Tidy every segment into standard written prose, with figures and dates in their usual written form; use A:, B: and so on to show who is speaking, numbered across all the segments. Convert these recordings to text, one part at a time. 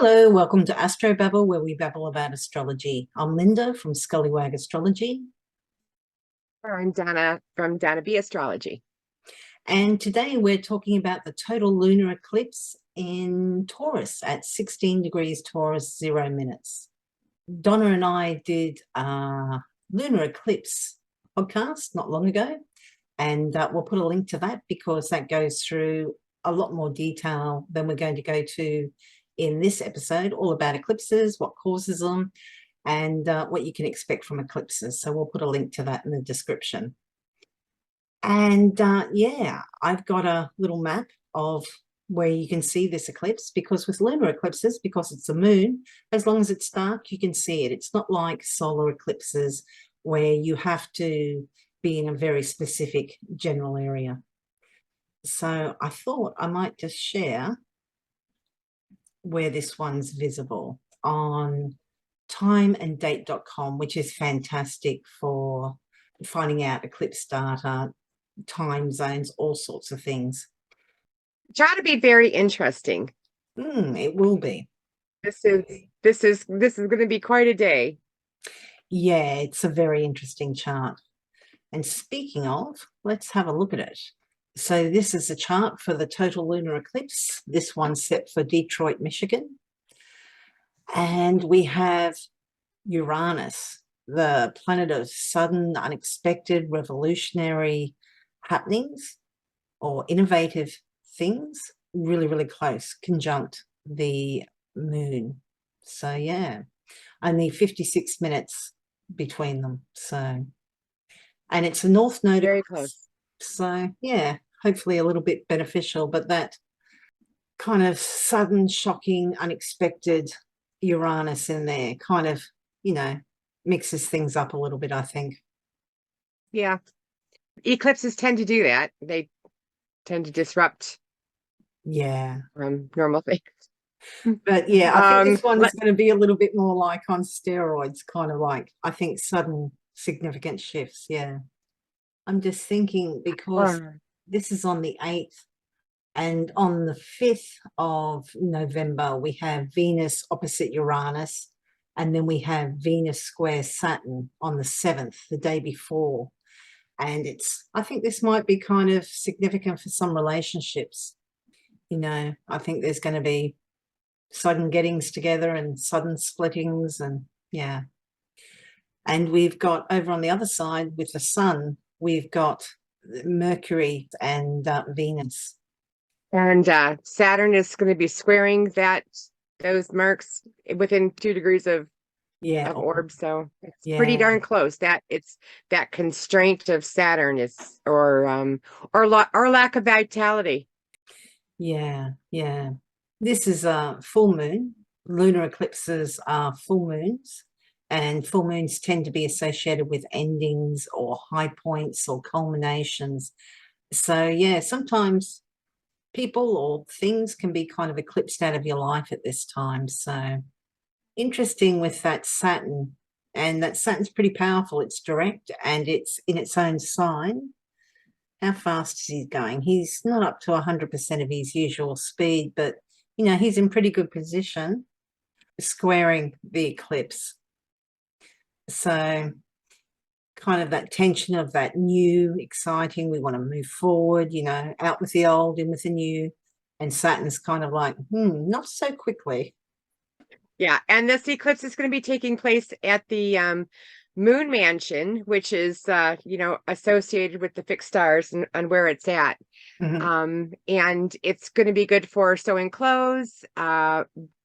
A: Hello, welcome to Astro Babble, where we babble about astrology. I'm Lynda from Scullywag Astrology.
B: I'm Donna from Donna B Astrology.
A: And today we're talking about the total lunar eclipse in Taurus at 16 degrees Taurus, 0 minutes. Donna and I did a lunar eclipse podcast not long ago, and we'll put a link to that because that goes through a lot more detail than we're going to go to in this episode, all about eclipses, what causes them, and what you can expect from eclipses. So we'll put a link to that in the description. And yeah, I've got a little map of where you can see this eclipse, because with lunar eclipses, because it's a moon, as long as it's dark, you can see it. It's not like solar eclipses where you have to be in a very specific general area. So I thought I might just share where this one's visible on timeanddate.com, which is fantastic for finding out eclipse data, time zones, all sorts of things.
B: Try to be very interesting.
A: It will be.
B: This is going to be quite a day.
A: Yeah, it's a very interesting chart. And speaking of, let's have a look at it. So this is a chart for the total lunar eclipse. This one's set for Detroit, Michigan. And we have Uranus, the planet of sudden, unexpected, revolutionary happenings or innovative things, really, really close, conjunct the moon. So yeah, only 56 minutes between them. So, and it's a north node.
B: Very close.
A: So yeah, hopefully a little bit beneficial, but that kind of sudden, shocking, unexpected Uranus in there kind of, you know, mixes things up a little bit, I think.
B: Yeah. Eclipses tend to do that. They tend to disrupt normal things.
A: But yeah, I think this one's going to be a little bit more like on steroids, kind of like, I think, sudden significant shifts. Yeah. I'm just thinking because this is on the 8th, and on the 5th of November, we have Venus opposite Uranus, and then we have Venus square Saturn on the 7th, the day before. And I think this might be kind of significant for some relationships. You know, I think there's going to be sudden gettings together and sudden splittings, and yeah. And we've got over on the other side with the sun, we've got Mercury and Venus.
B: And Saturn is going to be squaring those marks within 2 degrees of orb. So it's pretty darn close. That constraint of Saturn is or lack of vitality.
A: Yeah. This is a full moon. Lunar eclipses are full moons, and full moons tend to be associated with endings or high points or culminations. So yeah, sometimes people or things can be kind of eclipsed out of your life at this time. So interesting with that Saturn, and that Saturn's pretty powerful. It's direct and it's in its own sign. How fast is he going? He's not up to 100% of his usual speed, but you know, he's in pretty good position, squaring the eclipse. So kind of that tension of that new, exciting, we want to move forward, you know, out with the old, in with the new. And Saturn's kind of like, not so quickly.
B: Yeah, and this eclipse is going to be taking place at the moon mansion, which is associated with the fixed stars and where it's at. And it's going to be good for sewing clothes,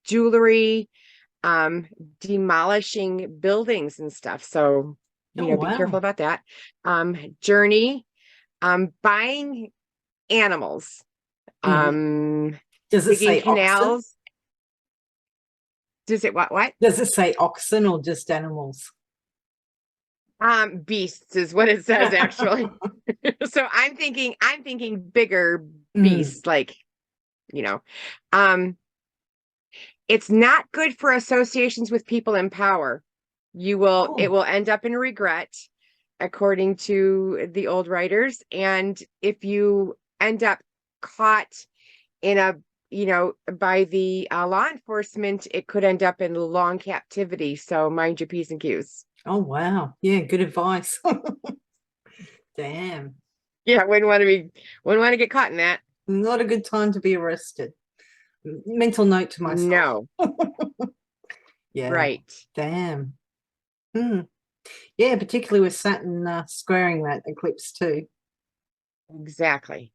B: jewelry, demolishing buildings and stuff. So be careful about that. Journey, buying animals,
A: does it say
B: canals?
A: Oxen?
B: Does it what?
A: Does it say oxen or just animals?
B: Beasts is what it says actually. So I'm thinking bigger beasts, like, it's not good for associations with people in power. It will end up in regret, according to the old writers. And if you end up caught in you know, by the law enforcement, it could end up in long captivity. So mind your P's and Q's.
A: Oh, wow. Yeah, good advice. Damn.
B: Yeah, wouldn't want to get caught in that.
A: Not a good time to be arrested. Mental note to myself.
B: No,
A: Yeah,
B: right.
A: damn. Hmm. Yeah, particularly with Saturn squaring that eclipse too.
B: Exactly.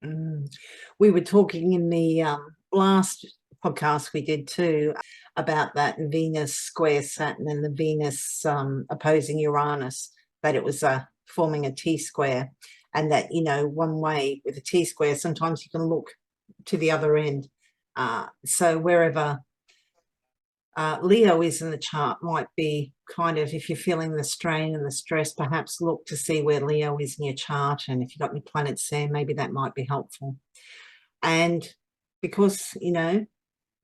A: We were talking in the last podcast we did too about that Venus square Saturn and the Venus opposing Uranus, that it was forming a T-square, and that, you know, one way with a T-square, sometimes you can look to the other end. So wherever Leo is in the chart might be kind of, if you're feeling the strain and the stress, perhaps look to see where Leo is in your chart, and if you've got any planets there, maybe that might be helpful. And because, you know,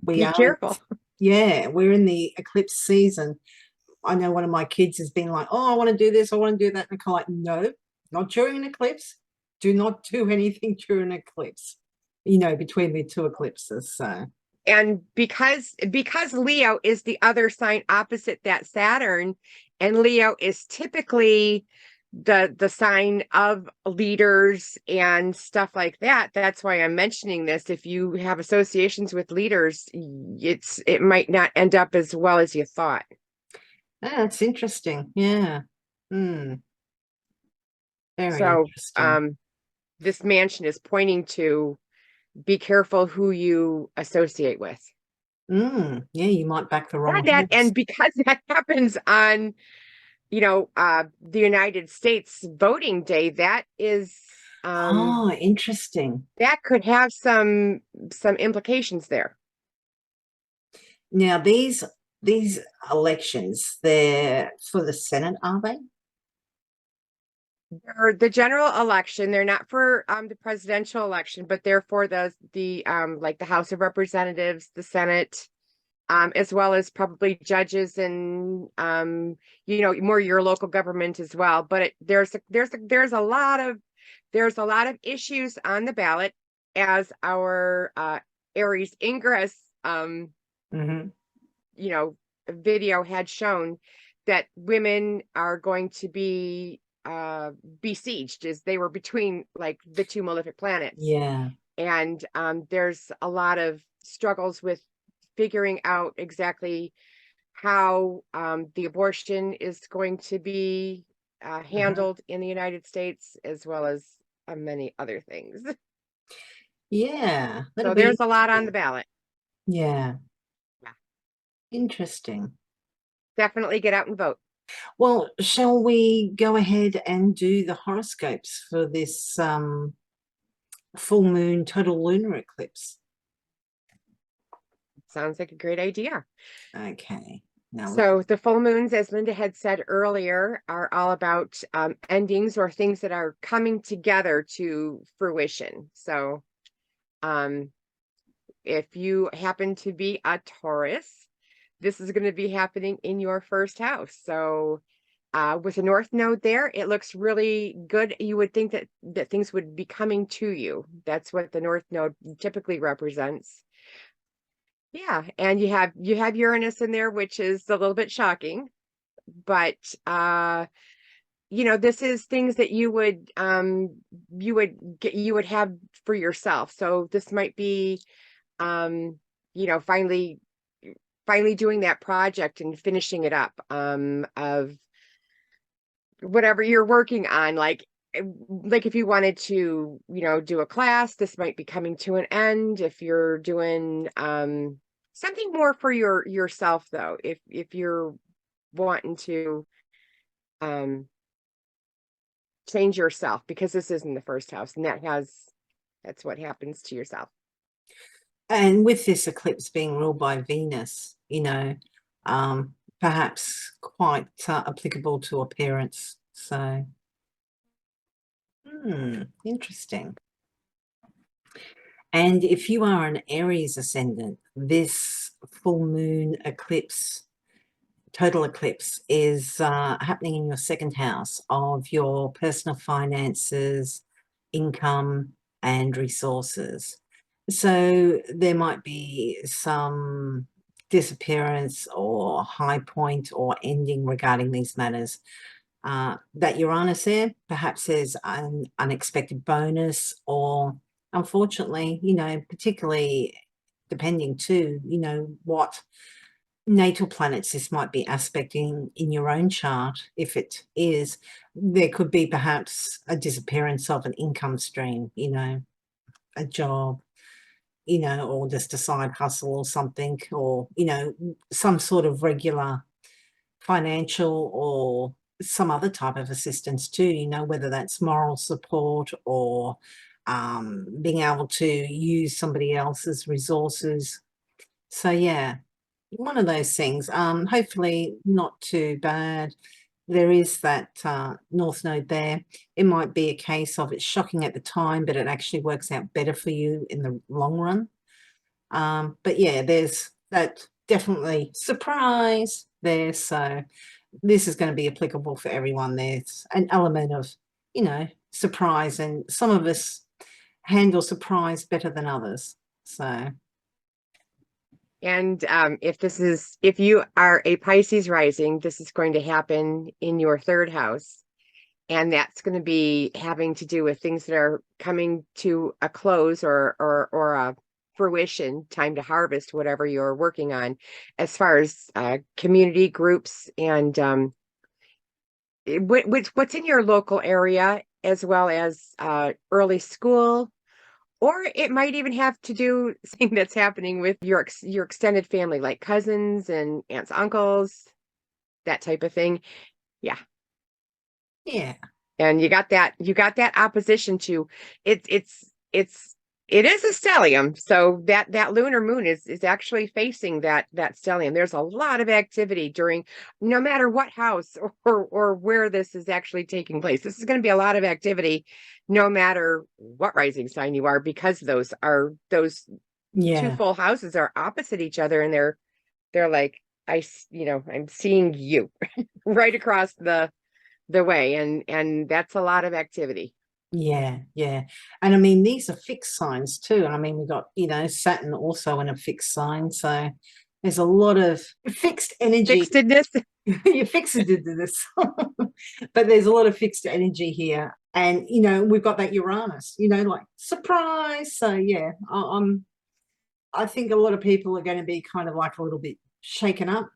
B: Be careful.
A: Yeah, we're in the eclipse season. I know one of my kids has been like, oh, I want to do this, I want to do that, and I'm like, no, not during an eclipse. Do not do anything during an eclipse, you know, between the two eclipses. So
B: And because Leo is the other sign opposite that Saturn, and Leo is typically the sign of leaders and stuff like that. That's why I'm mentioning this. If you have associations with leaders, it might not end up as well as you thought.
A: that's interesting. Yeah. Very
B: So
A: interesting.
B: this mansion is pointing to be careful who you associate with.
A: Yeah, you might back the wrong
B: That,
A: horse.
B: and because that happens on, you know, the United States voting day, that is
A: Oh, interesting.
B: that could have some implications there.
A: Now these elections, they're for the Senate, are they?
B: They're the general election. They're not for the presidential election, but they're for the like the House of Representatives, the Senate, as well as probably judges and you know, more your local government as well. But there's a lot of issues on the ballot, as our Aries ingress you know, video had shown, that women are going to be besieged, as they were between like the two malefic planets.
A: Yeah.
B: And there's a lot of struggles with figuring out exactly how the abortion is going to be handled in the United States, as well as many other things.
A: Yeah,
B: So
A: that'll be
B: there's a lot on the
A: interesting.
B: ballot.
A: Yeah,
B: Yeah.
A: interesting.
B: Definitely get out and vote.
A: Well, shall we go ahead and do the horoscopes for this full moon total lunar eclipse?
B: Sounds like a great idea.
A: Okay. Now,
B: So the full moons, as Lynda had said earlier, are all about endings or things that are coming together to fruition. So if you happen to be a Taurus, this is going to be happening in your first house. So with a north node there, it looks really good. You would think that things would be coming to you. That's what the north node typically represents. Yeah, and you have Uranus in there, which is a little bit shocking, but you know, this is things that you would have for yourself. So this might be you know, finally doing that project and finishing it up of whatever you're working on. Like if you wanted to, you know, do a class, this might be coming to an end. If you're doing something more for yourself, though, if you're wanting to change yourself, because this isn't the first house, and that's what happens to yourself.
A: and with this eclipse being ruled by Venus, you know, perhaps quite applicable to appearance. So, interesting. And if you are an Aries ascendant, this full moon eclipse, total eclipse, is happening in your second house of your personal finances, income, and resources. So there might be some disappearance or high point or ending regarding these matters. That Uranus there, perhaps there's an unexpected bonus, or unfortunately, particularly depending too, what natal planets this might be aspecting in your own chart. If it is, there could be perhaps a disappearance of an income stream, a job, or just a side hustle or something, or, some sort of regular financial or some other type of assistance too, whether that's moral support or being able to use somebody else's resources. So yeah, one of those things. Hopefully not too bad. There is that North Node there. It might be a case of it's shocking at the time, but it actually works out better for you in the long run. But yeah, there's that definitely surprise there. So this is going to be applicable for everyone. There's an element of, surprise, and some of us handle surprise better than others. So.
B: And if you are a Pisces rising, this is going to happen in your third house. And that's going to be having to do with things that are coming to a close or a fruition, time to harvest whatever you're working on, as far as community groups and what's in your local area, as well as early school. Or it might even have to do something that's happening with your extended family, like cousins and aunts, uncles, that type of thing. Yeah.
A: Yeah.
B: And you got that opposition to it is a stellium. So that lunar moon is actually facing that stellium. There's a lot of activity during, no matter what house or where this is actually taking place. This is going to be a lot of activity no matter what rising sign you are, because those two full houses are opposite each other, and they're like, I'm seeing you right across the way, and that's a lot of activity.
A: Yeah. And I mean, these are fixed signs too. And I mean, we've got, Saturn also in a fixed sign. So there's a lot of fixed energy.
B: Fixedness.
A: You fixed this. But there's a lot of fixed energy here. And, we've got that Uranus, like surprise. So yeah, I think a lot of people are going to be kind of like a little bit shaken up.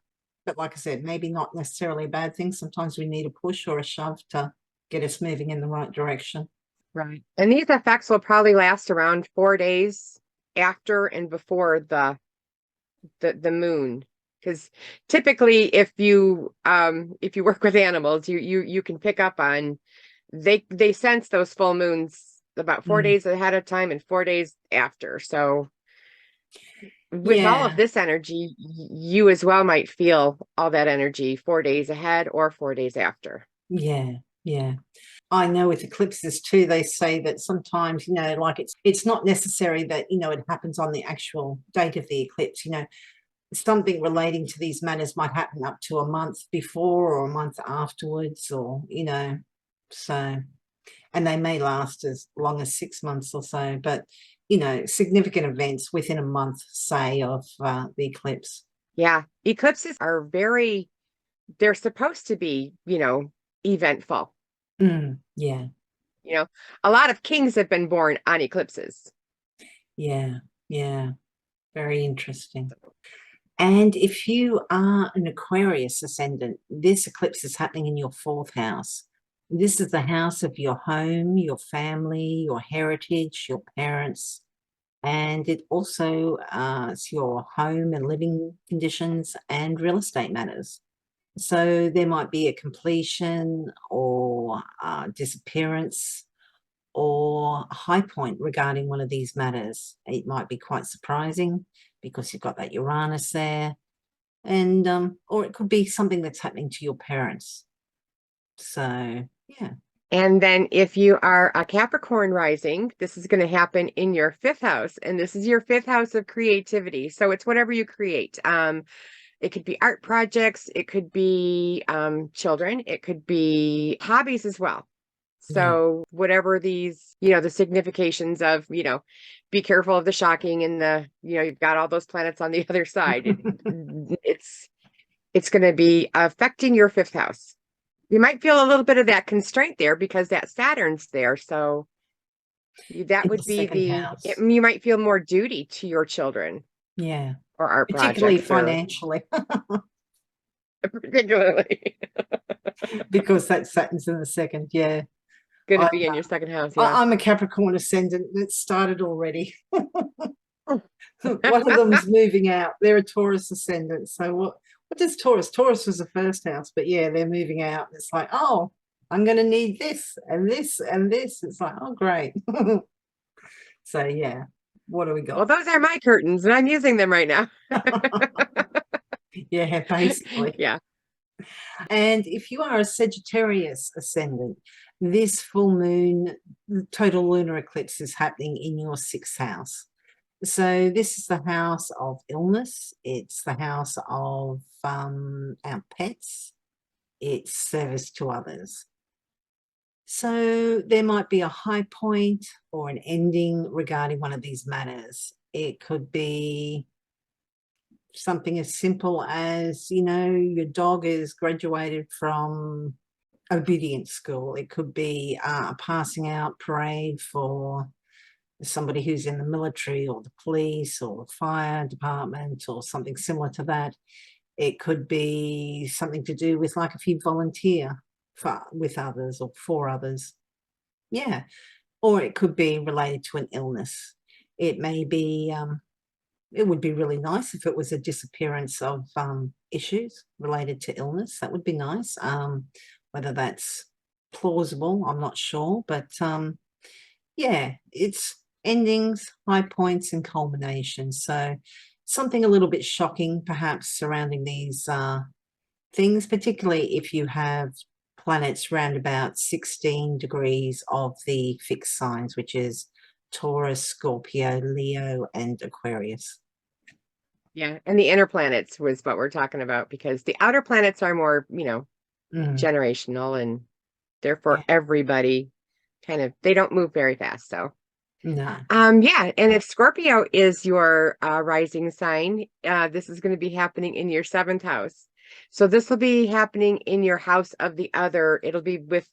A: But like I said, maybe not necessarily a bad thing. Sometimes we need a push or a shove to get us moving in the right direction.
B: Right. And these effects will probably last around 4 days after and before the moon. Because typically if you work with animals, you can pick up on, they sense those full moons about 4 days ahead of time and 4 days after. So with all of this energy, you as well might feel all that energy 4 days ahead or 4 days after.
A: Yeah. I know with eclipses too, they say that sometimes, like it's not necessary that, it happens on the actual date of the eclipse. Something relating to these matters might happen up to a month before or a month afterwards, or, so, and they may last as long as 6 months or so, but, significant events within a month, say, of the eclipse.
B: Yeah. Eclipses are they're supposed to be, eventful.
A: Yeah.
B: A lot of kings have been born on eclipses.
A: Yeah. Very interesting. And if you are an Aquarius ascendant, this eclipse is happening in your fourth house. This is the house of your home, your family, your heritage, your parents, and it also is your home and living conditions and real estate matters. So there might be a completion or disappearance or a high point regarding one of these matters. It might be quite surprising because you've got that Uranus there, and or it could be something that's happening to your parents. So yeah.
B: And then if you are a Capricorn rising, this is going to happen in your fifth house, and this is your fifth house of creativity. So it's whatever you create. It could be art projects, it could be children, it could be hobbies as well. So whatever these, the significations of, be careful of the shocking and you've got all those planets on the other side. It's going to be affecting your fifth house. You might feel a little bit of that constraint there because that Saturn's there. So that
A: In
B: would
A: the second
B: be
A: house.
B: you might feel more duty to your children.
A: Yeah.
B: Or art
A: Particularly
B: projects.
A: financially.
B: Particularly.
A: Because that Saturn's in the second. Yeah.
B: Going to be in your second house. Yeah.
A: I'm a Capricorn ascendant. It started already. One of them's moving out. They're a Taurus ascendant. So what does Taurus? Taurus was the first house, but yeah, they're moving out. It's like, oh, I'm going to need this and this and this. It's like, oh, great. So yeah, what do we got?
B: Well, those are my curtains, and I'm using them right now.
A: Yeah, basically.
B: Yeah.
A: And if you are a Sagittarius ascendant, this full moon total lunar eclipse is happening in your sixth house. So this is the house of illness. It's the house of our pets. It's service to others. So there might be a high point or an ending regarding one of these matters. It could be something as simple as, your dog is graduated from obedience school. It could be a passing out parade for somebody who's in the military or the police or the fire department or something similar to that. It could be something to do with, like, if you volunteer with others or for others. Yeah. Or it could be related to an illness. It may be, it would be really nice if it was a disappearance of issues related to illness. That would be nice. Whether that's plausible, I'm not sure. But yeah, it's endings, high points, and culminations. So something a little bit shocking, perhaps, surrounding these things, particularly if you have planets round about 16 degrees of the fixed signs, which is Taurus, Scorpio, Leo, and Aquarius.
B: Yeah. And the inner planets was what we're talking about, because the outer planets are more, generational, and therefore everybody they don't move very fast. So
A: no.
B: Yeah. And if Scorpio is your rising sign, this is going to be happening in your seventh house. So this will be happening in your house of the other. It'll be with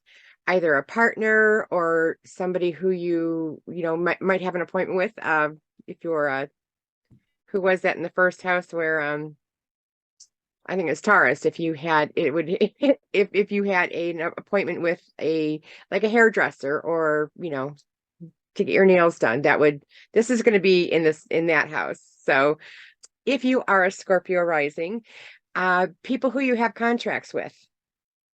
B: either a partner or somebody who you might have an appointment with. If you're who was that in the first house where I think it's Taurus. If you had if you had an appointment with a hairdresser or to get your nails done, this is going to be in that house. So if you are a Scorpio rising, people who you have contracts with,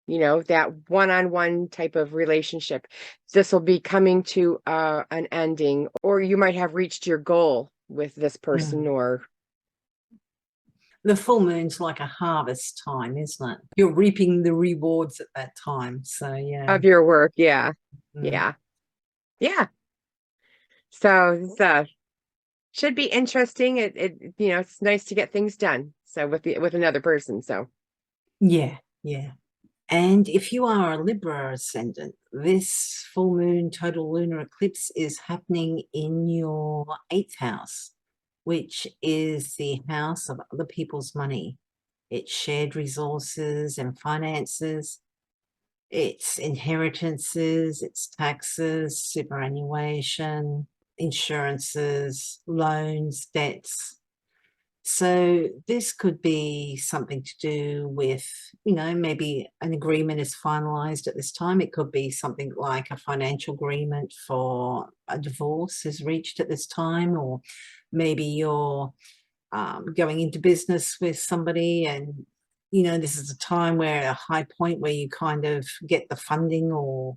B: that one-on-one type of relationship, this will be coming to an ending, or you might have reached your goal with this person. Or
A: the full moon's like a harvest time, isn't it? You're reaping the rewards at that time. So yeah,
B: of your work. Yeah. Yeah. So should be interesting. It's nice to get things done. So with another person. So
A: yeah. And if you are a Libra ascendant, this full moon total lunar eclipse is happening in your eighth house, which is the house of other people's money. It's shared resources and finances. It's inheritances, it's taxes, superannuation, insurances, loans, debts. So this could be something to do with, maybe an agreement is finalized at this time. It could be something like a financial agreement for a divorce is reached at this time, or maybe you're going into business with somebody, and this is a time where a high point where you kind of get the funding or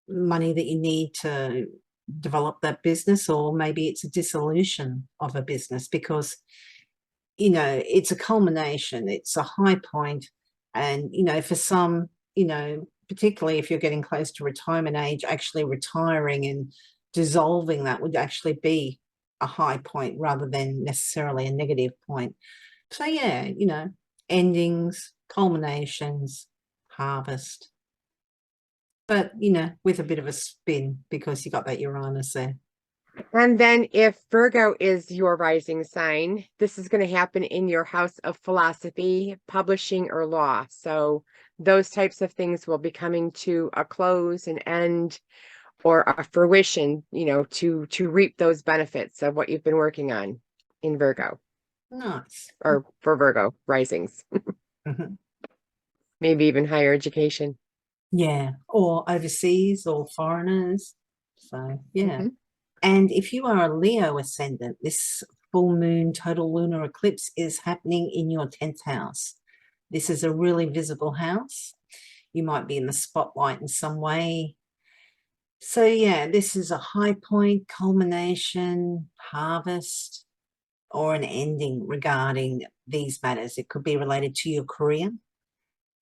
A: money that you need to develop that business. Or maybe it's a dissolution of a business because it's a culmination, it's a high point. And for some, particularly if you're getting close to retirement age, actually retiring and dissolving that would actually be a high point rather than necessarily a negative point. So yeah, endings, culminations, harvest. but you know, with a bit of a spin because you got that Uranus there.
B: And then if Virgo is your rising sign, this is going to happen in your house of philosophy, publishing, or law. So those types of things will be coming to a close, an end, or a fruition, you know, to reap those benefits of what you've been working on in Virgo,
A: Nice.
B: or for Virgo risings,
A: Mhm.
B: maybe even higher education.
A: Yeah, or overseas or foreigners. So yeah.
B: Mhm.
A: And if you are a Leo ascendant, this full moon total lunar eclipse is happening in your 10th house. This is a really visible house. You might be in the spotlight in some way. So yeah, this is a high point, culmination, harvest, or an ending regarding these matters. It could be related to your career.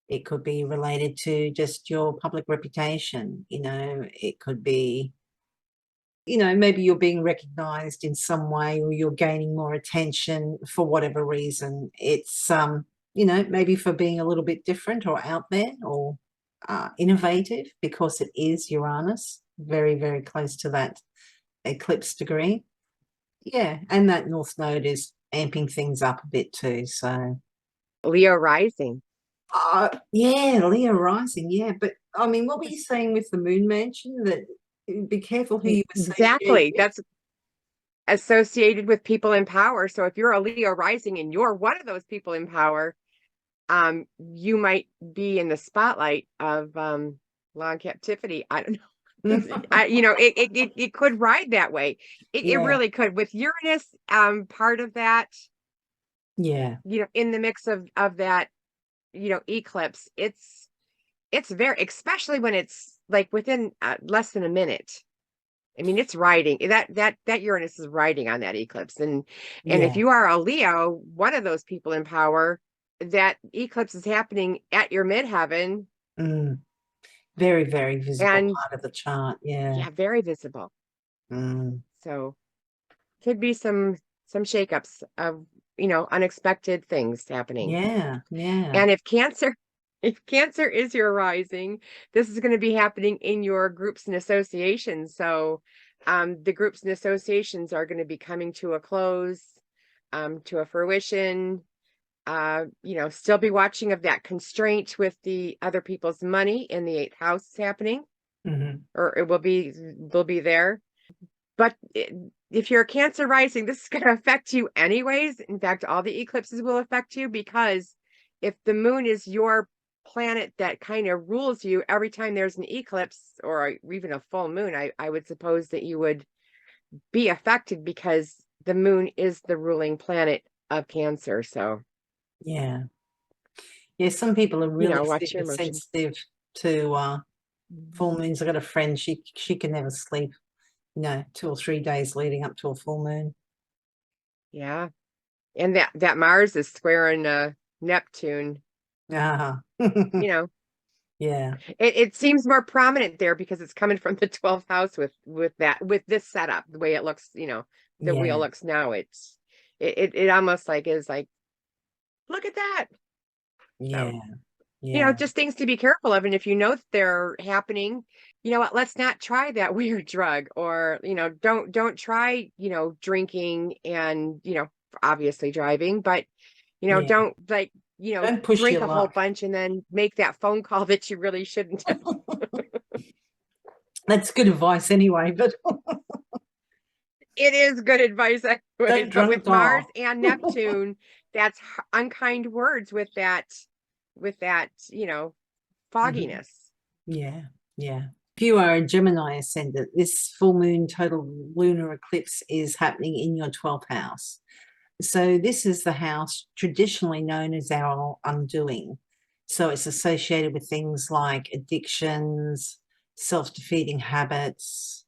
A: It could be related to just your public reputation. You know, it could be, you know, maybe you're being recognized in some way or you're gaining more attention for whatever reason. It's, you know, maybe for being a little bit different or out there or innovative, because it is Uranus, very, very close to that eclipse degree. Yeah, and that North Node is amping things up a bit too. So,
B: Leo rising.
A: yeah, Leo rising. Yeah, but I mean, what were you saying with the Moon Mansion? That be careful who you associate
B: Exactly.
A: with.
B: That's associated with people in power. So if you're a Leo rising and you're one of those people in power, you might be in the spotlight of long captivity. I don't know. You know, it could ride that way. It
A: Yeah,
B: really could. With Uranus, part of that,
A: yeah,
B: you know, in the mix of that, you know, eclipse, it's very, especially when it's like within less than a minute. I mean, it's riding that Uranus is riding on that eclipse. And if
A: yeah.
B: you are a Leo, one of those people in power, that eclipse is happening at your midheaven,
A: Mm. Very, very visible
B: and
A: part of the chart. Yeah.
B: yeah, very visible.
A: Mm.
B: So could be some shakeups of, you know, unexpected things happening.
A: Yeah, yeah.
B: And if Cancer, if Cancer is your rising, this is going to be happening in your groups and associations. So the groups and associations are going to be coming to a close, to a fruition. You know, still be watching of that constraint with the other people's money in the eighth house happening,
A: Hmm.
B: or it will be there. But if you're a Cancer rising, this is going to affect you anyways. In fact, all the eclipses will affect you, because if the moon is your planet that kind of rules you every time there's an eclipse or even a full moon, I would suppose that you would be affected, because the moon is the ruling planet of Cancer. So,
A: Yeah. Yeah, some people are
B: you
A: really
B: know, watch your
A: super
B: emotions.
A: sensitive to full moons. I got a friend, she can never sleep, you know, 2 or 3 days leading up to a full moon.
B: Yeah. And that Mars is squaring Neptune,
A: Ah.
B: you know.
A: Yeah,
B: It seems more prominent there because it's coming from the 12th house with this setup, the way it looks, you know, the wheel
A: yeah,
B: looks now. It almost like is like, look at that.
A: yeah,
B: So, you know,
A: yeah.
B: just things to be careful of. And if you know that they're happening, you know what, let's not try that weird drug, or, you know, don't try, you know, drinking and, you know, obviously driving, but, you know,
A: Yeah.
B: don't like, you know,
A: Don't push
B: drink
A: your
B: a whole
A: luck.
B: bunch and then make that phone call that you really shouldn't have.
A: That's good advice anyway, but
B: It is good advice
A: don't
B: anyways, but
A: drunk
B: with Mars
A: dial.
B: and Neptune, that's unkind words with that, you know,
A: Mhm.
B: fogginess.
A: Yeah, yeah. If you are a Gemini ascendant, this full moon total lunar eclipse is happening in your 12th house. So this is the house traditionally known as our undoing. So it's associated with things like addictions, self-defeating habits.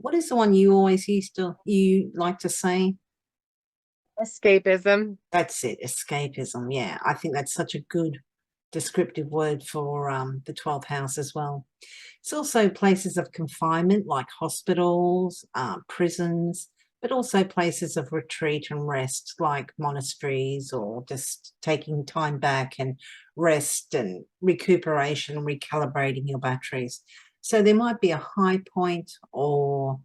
A: What is the one you like to say?
B: Escapism.
A: That's it, escapism. Yeah, I think that's such a good descriptive word for the 12th house as well. It's also places of confinement like hospitals, prisons, but also places of retreat and rest, like monasteries, or just taking time back and rest and recuperation, recalibrating your batteries. So there might be a high point or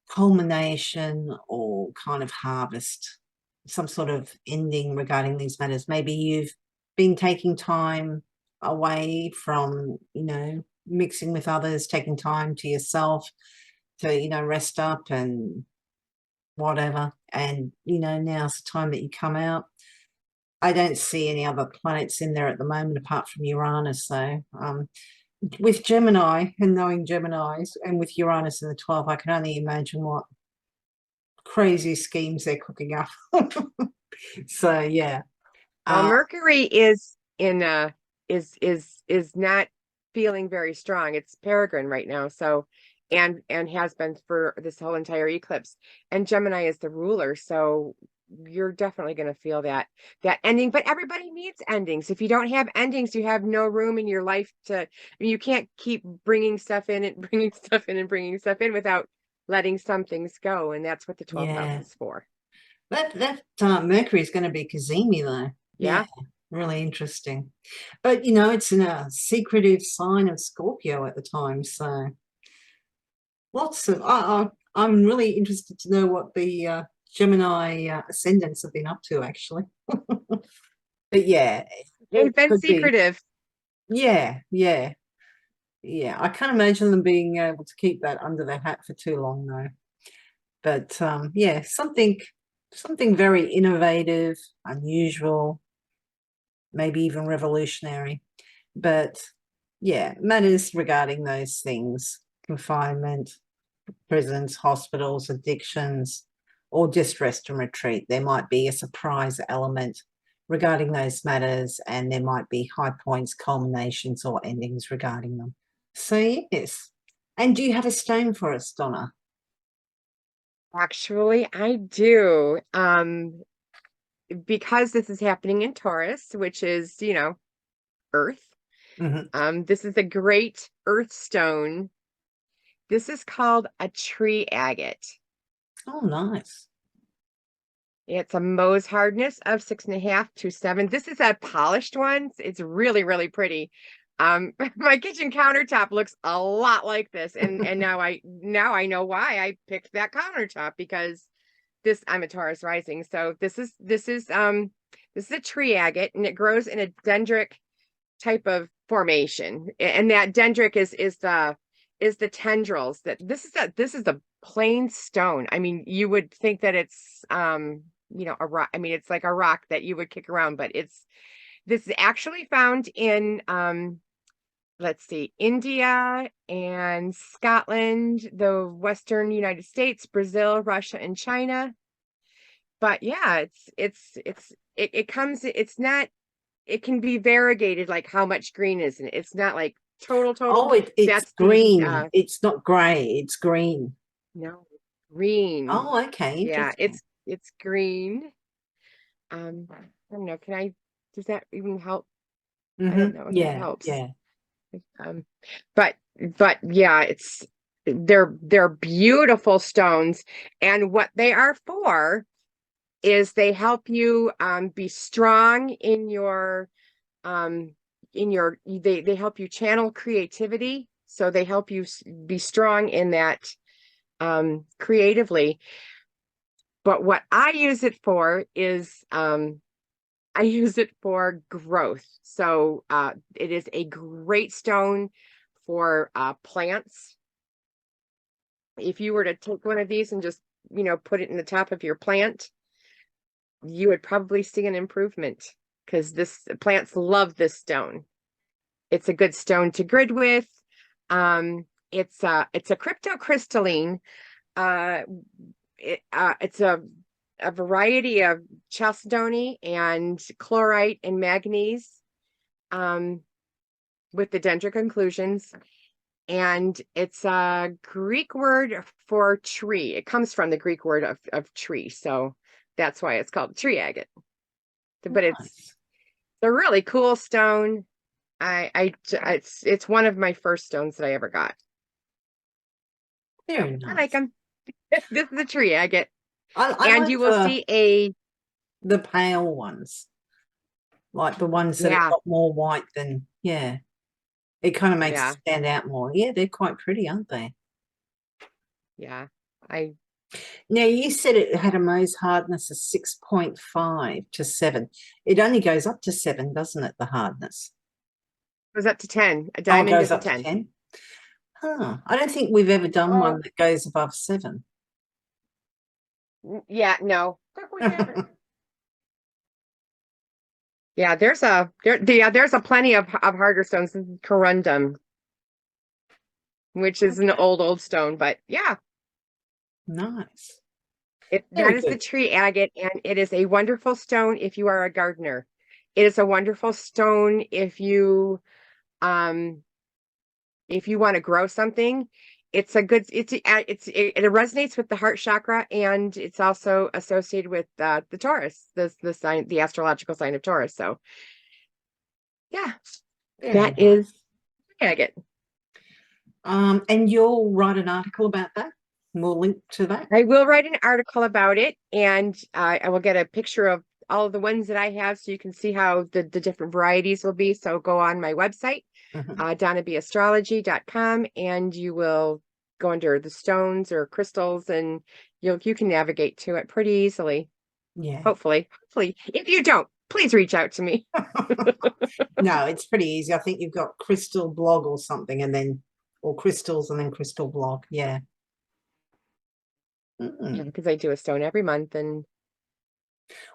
A: culmination or kind of harvest, some sort of ending regarding these matters. Maybe you've been taking time away from, mixing with others, taking time to yourself to, rest up and whatever. And, now's the time that you come out. I don't see any other planets in there at the moment apart from Uranus, though. With Gemini and knowing Geminis and with Uranus in the 12th, I can only imagine what crazy schemes they're cooking up. So yeah.
B: Well, Mercury is in is not feeling very strong. It's peregrine right now, so and has been for this whole entire eclipse. And Gemini is the ruler, so you're definitely going to feel that ending. But everybody needs endings. If you don't have endings, you have no room in your life to. I mean, you can't keep bringing stuff in and bringing stuff in and bringing stuff in without letting some things go. And that's what the 12th house is for.
A: That Mercury is going to be Cazimi, though.
B: Yeah.
A: Really interesting. But it's in a secretive sign of Scorpio at the time, so lots of I'm really interested to know what the Gemini ascendants have been up to, actually. But yeah,
B: they've been secretive.
A: Yeah. I can't imagine them being able to keep that under their hat for too long, though. But yeah, something very innovative, unusual, maybe even revolutionary. But yeah, matters regarding those things: confinement, prisons, hospitals, addictions, or just rest and retreat. There might be a surprise element regarding those matters, and there might be high points, culminations, or endings regarding them. So yes. And do you have a stone for us, Donna?
B: Actually, I do. Because this is happening in Taurus, which is, Earth. This is a great earth stone. This is called a tree agate.
A: Oh, nice.
B: It's a Mohs hardness of 6.5 to 7. This is a polished one. It's really, really pretty. My kitchen countertop looks a lot like this, and now I know why I picked that countertop, because I'm a Taurus rising, so this is a tree agate, and it grows in a dendritic type of formation, and that dendritic is the tendrils. That this is a plain stone. I mean, you would think that it's a rock. I mean, it's like a rock that you would kick around, but this is actually found in let's see, India and Scotland, the Western United States, Brazil, Russia, and China. But yeah, it comes, it's not, it can be variegated, like how much green is in it. It's not like total.
A: Oh, it's green. It's not gray, it's green.
B: No, green.
A: Oh, okay.
B: Yeah, it's green. I don't know. Does that even help? I don't know if it helps.
A: Yeah.
B: But yeah, they're beautiful stones, and what they are for is they help you be strong in your they help you channel creativity, so they help you be strong in that creatively. But what I use it for is I use it for growth. So it is a great stone for plants. If you were to take one of these and just, put it in the top of your plant, you would probably see an improvement, because plants love this stone. It's a good stone to grid with. It's a cryptocrystalline. It's a variety of chalcedony and chlorite and manganese, with the dendritic inclusions. And it's a Greek word for tree. It comes from the Greek word of tree. So that's why it's called tree agate. But
A: Nice.
B: it's a really cool stone. It's one of my first stones that I ever got.
A: Very nice.
B: I like them. This is a tree agate.
A: I
B: And
A: like
B: you will see
A: the pale ones, like the ones that have
B: yeah,
A: got more white than, yeah. It kind of makes
B: yeah,
A: it stand out more. Yeah, they're quite pretty, aren't they?
B: yeah. I
A: Now, you said it had a Mohs hardness of 6.5 to 7. It only goes up to 7, doesn't it, the hardness?
B: was up to 10. A
A: Oh, it
B: diamond
A: goes
B: is a
A: up to
B: 10.
A: 10? Huh. I don't think we've ever done
B: Oh,
A: one that goes above 7.
B: yeah, no. Look, we haven't. Yeah, there's a plenty of harder stones. This is corundum, which is an
A: Okay,
B: old stone, but yeah,
A: nice.
B: that
A: Very
B: is the
A: good.
B: tree agate, and it is a wonderful stone if you are a gardener. It is a wonderful stone um if you want to grow something. It's a good it resonates with the heart chakra, and it's also associated with the Taurus, the sign, the astrological sign of Taurus. So yeah,
A: Very
B: that
A: nice.
B: is agate.
A: And you'll write an article about that. We'll link to that.
B: I will write an article about it, and I will get a picture of all of the ones that I have so you can see how the different varieties will be. So go on my website,
A: Mhm.
B: donnabastrology.com, and you will go under the stones or crystals, and you can navigate to it pretty easily.
A: Yeah.
B: Hopefully. Hopefully. If you don't, please reach out to me.
A: No, it's pretty easy. I think you've got Crystal Blog or something, and then, or Crystals and then Crystal Blog. Yeah. Mm.
B: Because I do a stone every month, and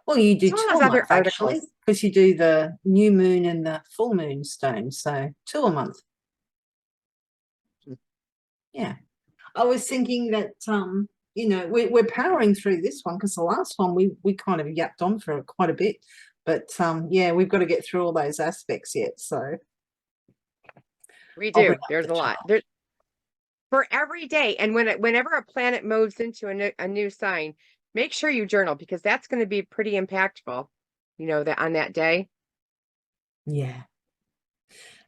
A: Well, you do
B: as well
A: two
B: as
A: a
B: other
A: month actually,
B: articles.
A: because you do the new moon and the full moon stone. So two a month. Yeah. I was thinking that we're powering through this one because the last one we kind of yapped on for quite a bit. But yeah, we've got to get through all those aspects yet. So
B: We
A: I'll bring
B: do.
A: up
B: There's
A: the
B: a lot.
A: chart.
B: For every day. And whenever a planet moves into a new sign, make sure you journal, because that's going to be pretty impactful, that on that day.
A: Yeah.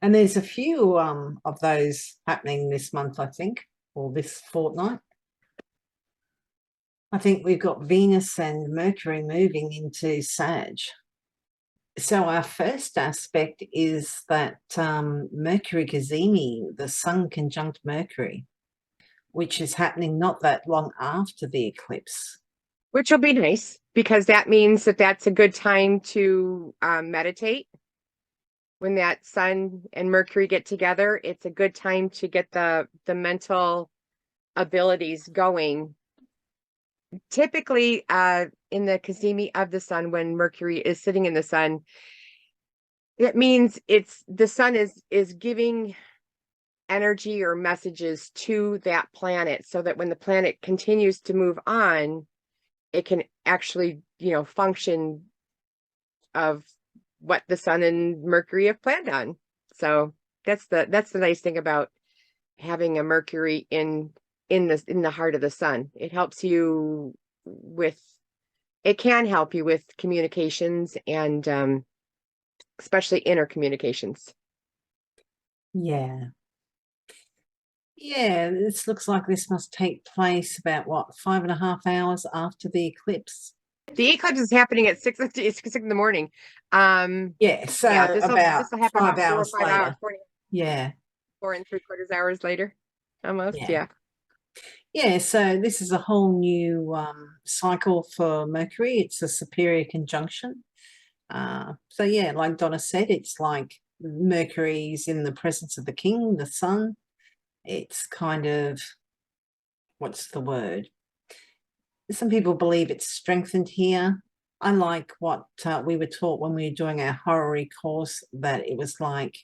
A: And there's a few of those happening this month, I think, or this fortnight. I think we've got Venus and Mercury moving into Sag. So our first aspect is that Mercury Cazimi, the Sun conjunct Mercury, which is happening not that long after the eclipse.
B: Which will be nice, because that means that that's a good time to meditate. When that Sun and Mercury get together, it's a good time to get the mental abilities going. Typically, in the Cazimi of the Sun, when Mercury is sitting in the Sun, it means the Sun is giving energy or messages to that planet, so that when the planet continues to move on, it can actually, function of what the Sun and Mercury have planned on. So that's the nice thing about having a Mercury in the heart of the Sun. It can help you with communications, and especially inner communications.
A: Yeah. Yeah, this looks like this must take place about what, 5.5 hours after the eclipse.
B: The eclipse is happening at 6 in the morning.
A: Yeah, so
B: Yeah,
A: about
B: this'll happen
A: 5
B: about four or
A: hours
B: five hours,
A: later. Yeah,
B: 4 and 3/4 hours later, almost.
A: yeah.
B: Yeah.
A: Yeah, so this is a whole new cycle for Mercury. It's a superior conjunction. So yeah, like Donna said, it's like Mercury's in the presence of the king, the sun. It's kind of, what's the word? Some people believe it's strengthened here. I like what we were taught when we were doing our horary course, that it was like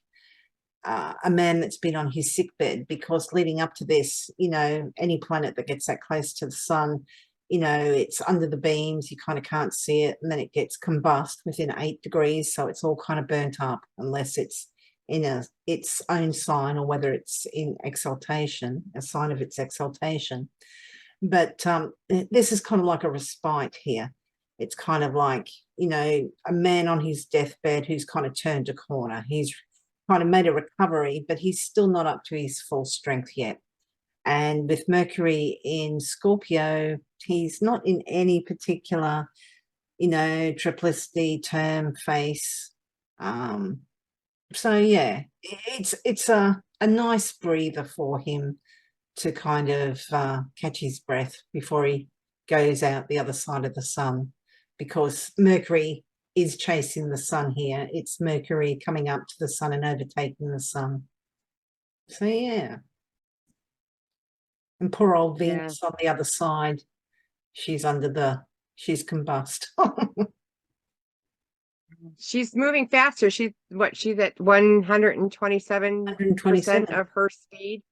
A: a man that's been on his sick bed, because leading up to this, any planet that gets that close to the sun, it's under the beams, you kind of can't see it, and then it gets combust within 8 degrees, so it's all kind of burnt up, unless it's in its own sign, or whether it's in exaltation, a sign of its exaltation. But this is kind of like a respite here. It's kind of like, a man on his deathbed who's kind of turned a corner. He's kind of made a recovery, but he's still not up to his full strength yet. And with Mercury in Scorpio, he's not in any particular, triplicity term face. So yeah, it's a nice breather for him to kind of catch his breath before he goes out the other side of the sun, because Mercury is chasing the sun here. It's Mercury coming up to the sun and overtaking the sun. So yeah. And poor old Venus on the other side, she's combust.
B: She's moving faster. She's at 127% of her speed,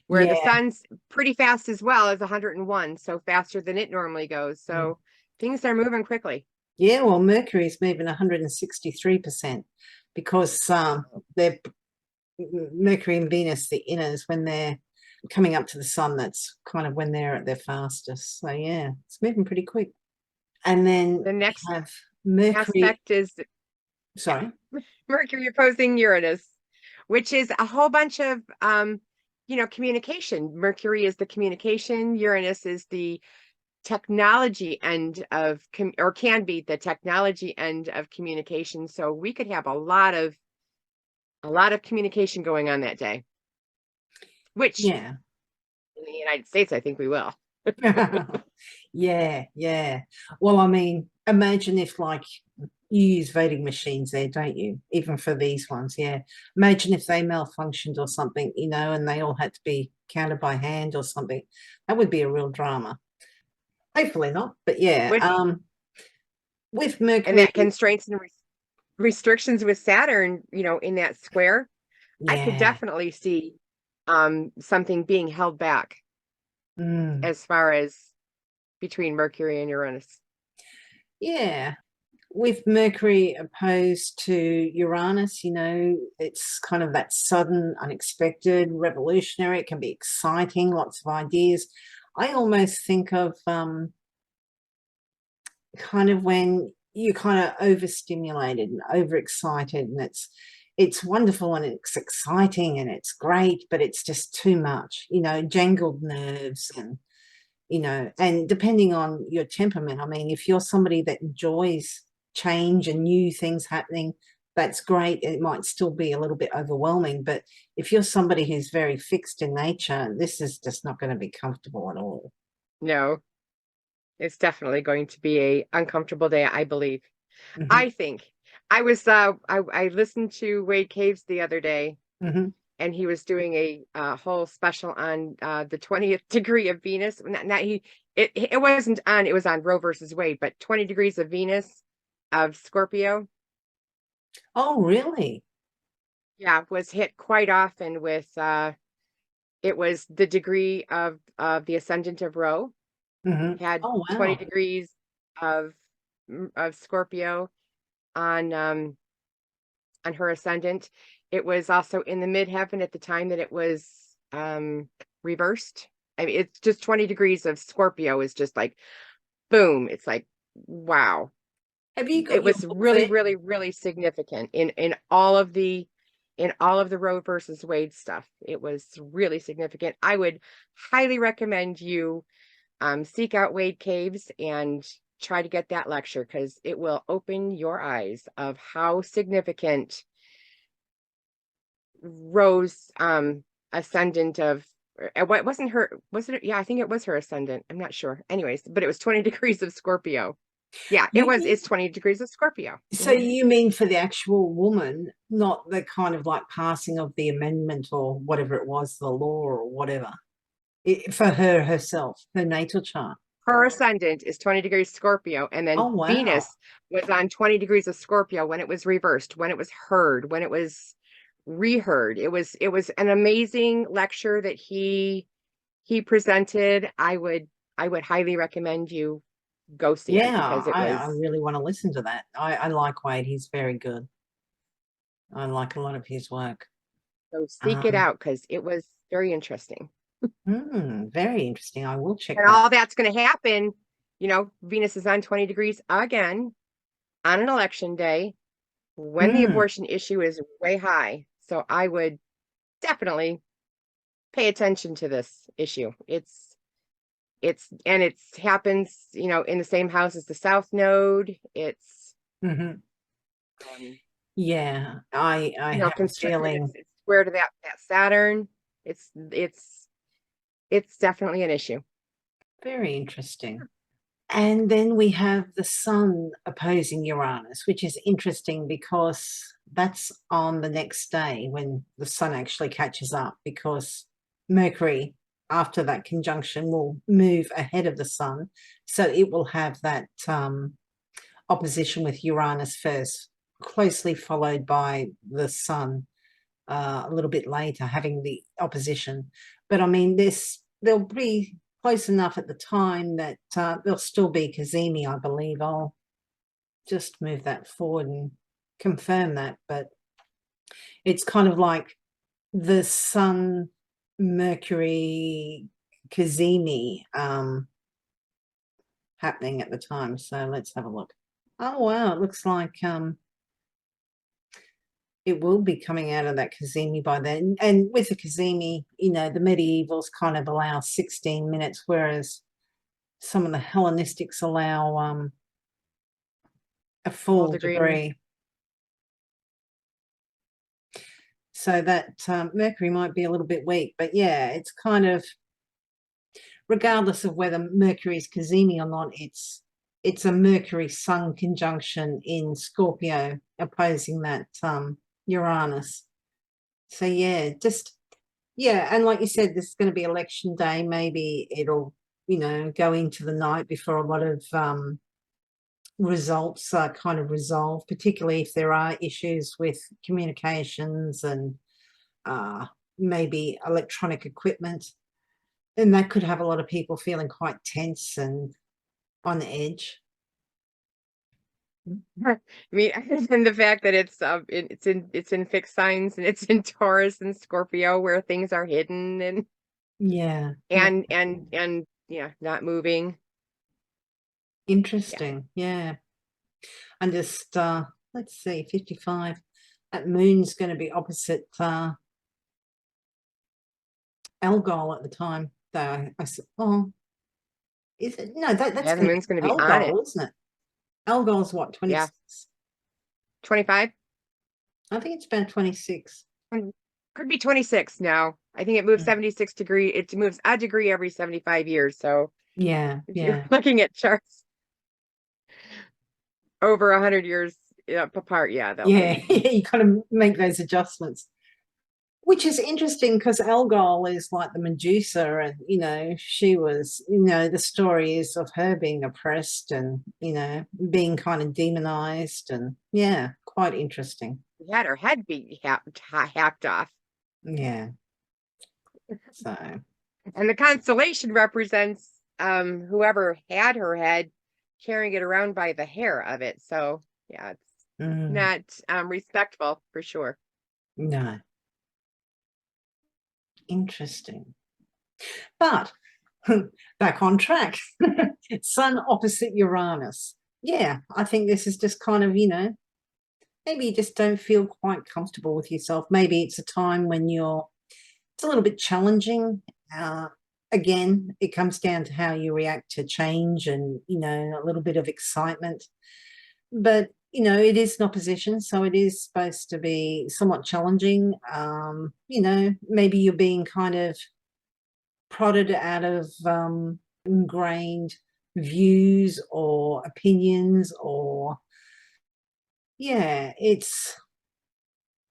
B: where the sun's pretty fast as well as 101, so faster than it normally goes. So things are moving quickly.
A: Yeah, well, Mercury's moving 163% because they're Mercury and Venus, the inners, when they're coming up to the sun, that's kind of when they're at their fastest. So yeah, it's moving pretty quick. And then
B: the next
A: have Mercury
B: aspect is Mercury opposing Uranus, which is a whole bunch of communication. Mercury is the communication, Uranus is the technology end of or can be the technology end of communication. So we could have a lot of communication going on that day, which in the United States I think we will.
A: yeah. Well, I mean, imagine if, like, you use voting machines there, don't you? Even for these ones, yeah. Imagine if they malfunctioned or something, and they all had to be counted by hand or something. That would be a real drama. Hopefully not, but yeah. With Mercury
B: and that constraints and restrictions with Saturn, in that square, I could definitely see something being held back as far as between Mercury and Uranus.
A: Yeah. With Mercury opposed to Uranus, it's kind of that sudden, unexpected, revolutionary. It can be exciting, lots of ideas. I almost think of kind of when you're kind of overstimulated and overexcited, and it's wonderful and it's exciting and it's great, but it's just too much, jangled nerves and, and depending on your temperament. I mean, if you're somebody that enjoys change and new things happening, that's great. It might still be a little bit overwhelming, but if you're somebody who's very fixed in nature, this is just not going to be comfortable at all.
B: No, it's definitely going to be a uncomfortable day, I believe. I think I was I listened to Wade Caves the other day, and he was doing a whole special on the 20th degree of Venus. It wasn't on, it was on Roe versus Wade, but 20 degrees of Venus of Scorpio.
A: Oh, really?
B: Yeah, was hit quite often with it was the degree of the ascendant of Roe. Had 20 degrees of Scorpio on her ascendant. It was also in the midheaven at the time that it was reversed. I mean, it's just 20 degrees of Scorpio is just like boom. It's like, wow. It was really, really, really significant in all of the Roe versus Wade stuff. It was really significant. I would highly recommend you seek out Wade Caves and try to get that lecture, because it will open your eyes of how significant Roe's ascendant of what wasn't her, was it? Yeah, I think it was her ascendant. I'm not sure. Anyways, but it was 20 degrees of Scorpio. Yeah, it's 20 degrees of Scorpio.
A: So you mean for the actual woman, not the kind of like passing of the amendment or whatever it was, the law or whatever, for her herself, her natal chart?
B: Her ascendant is 20 degrees Scorpio, and then Venus was on 20 degrees of Scorpio when it was reversed, when it was heard, when it was reheard. It was an amazing lecture that he presented. I would highly recommend you go see it, because it was.
A: I really want to listen to that. I like Wade. He's very good. I like a lot of his work.
B: So seek it out, because it was very interesting.
A: Very interesting. I will check
B: and all that's going to happen. Venus is on 20 degrees again on an election day when the abortion issue is way high. So I would definitely pay attention to this issue. And it happens, you know, in the same house as the South Node. It's
A: yeah, I
B: you know,
A: have a feeling.
B: it's square to that Saturn. It's definitely an issue.
A: Very interesting. And then we have the sun opposing Uranus, which is interesting because that's on the next day when the sun actually catches up, because Mercury, after that conjunction, will move ahead of the sun. So it will have that opposition with Uranus first, closely followed by the sun a little bit later, having the opposition. But I mean, they'll be close enough at the time that there'll still be Cazimi, I believe. I'll just move that forward and confirm that. But it's kind of like the Sun Mercury Cazimi happening at the time. So let's have a look. Oh wow, it looks like it will be coming out of that Cazimi by then. And with the Cazimi, you know, the medievals kind of allow 16 minutes, whereas some of the Hellenistics allow a full degree. So that Mercury might be a little bit weak. But yeah, it's kind of, regardless of whether Mercury is Cazimi or not, it's a Mercury-Sun conjunction in Scorpio opposing that Uranus. So yeah, and like you said, this is going to be election day. Maybe it'll, you know, go into the night before a lot of results are kind of resolved, particularly if there are issues with communications and maybe electronic equipment. And that could have a lot of people feeling quite tense and on edge.
B: I mean, and the fact that it's in fixed signs, and it's in Taurus and Scorpio, where things are hidden and
A: yeah,
B: not moving.
A: Interesting. Yeah. And just let's see, 55. That moon's going to be opposite Algol at the time. Though I said, oh, is it? No, that's
B: the moon's going to be on it,
A: isn't it? Algol's what, 26?
B: 25?
A: I think it's about 26.
B: Could be 26 now. I think it moves 76 degrees. It moves a degree every 75 years. So
A: yeah,
B: if you're looking at charts over 100 years apart, yeah,
A: you kind of make those adjustments. Which is interesting because Algol is like the Medusa, and you know, she was, you know, the story is of her being oppressed and, you know, being kind of demonized, and yeah, quite interesting.
B: She had her head be hacked off.
A: Yeah. So,
B: and the constellation represents whoever had her head carrying it around by the hair of it. So yeah, it's not respectful for sure.
A: No. Interesting. But back on track. Sun opposite Uranus. Yeah, I think this is just kind of, you know, maybe you just don't feel quite comfortable with yourself. Maybe it's a time when it's a little bit challenging. Again, it comes down to how you react to change and, you know, a little bit of excitement. But you know, it is an opposition, so it is supposed to be somewhat challenging. You know, maybe you're being kind of prodded out of ingrained views or opinions, or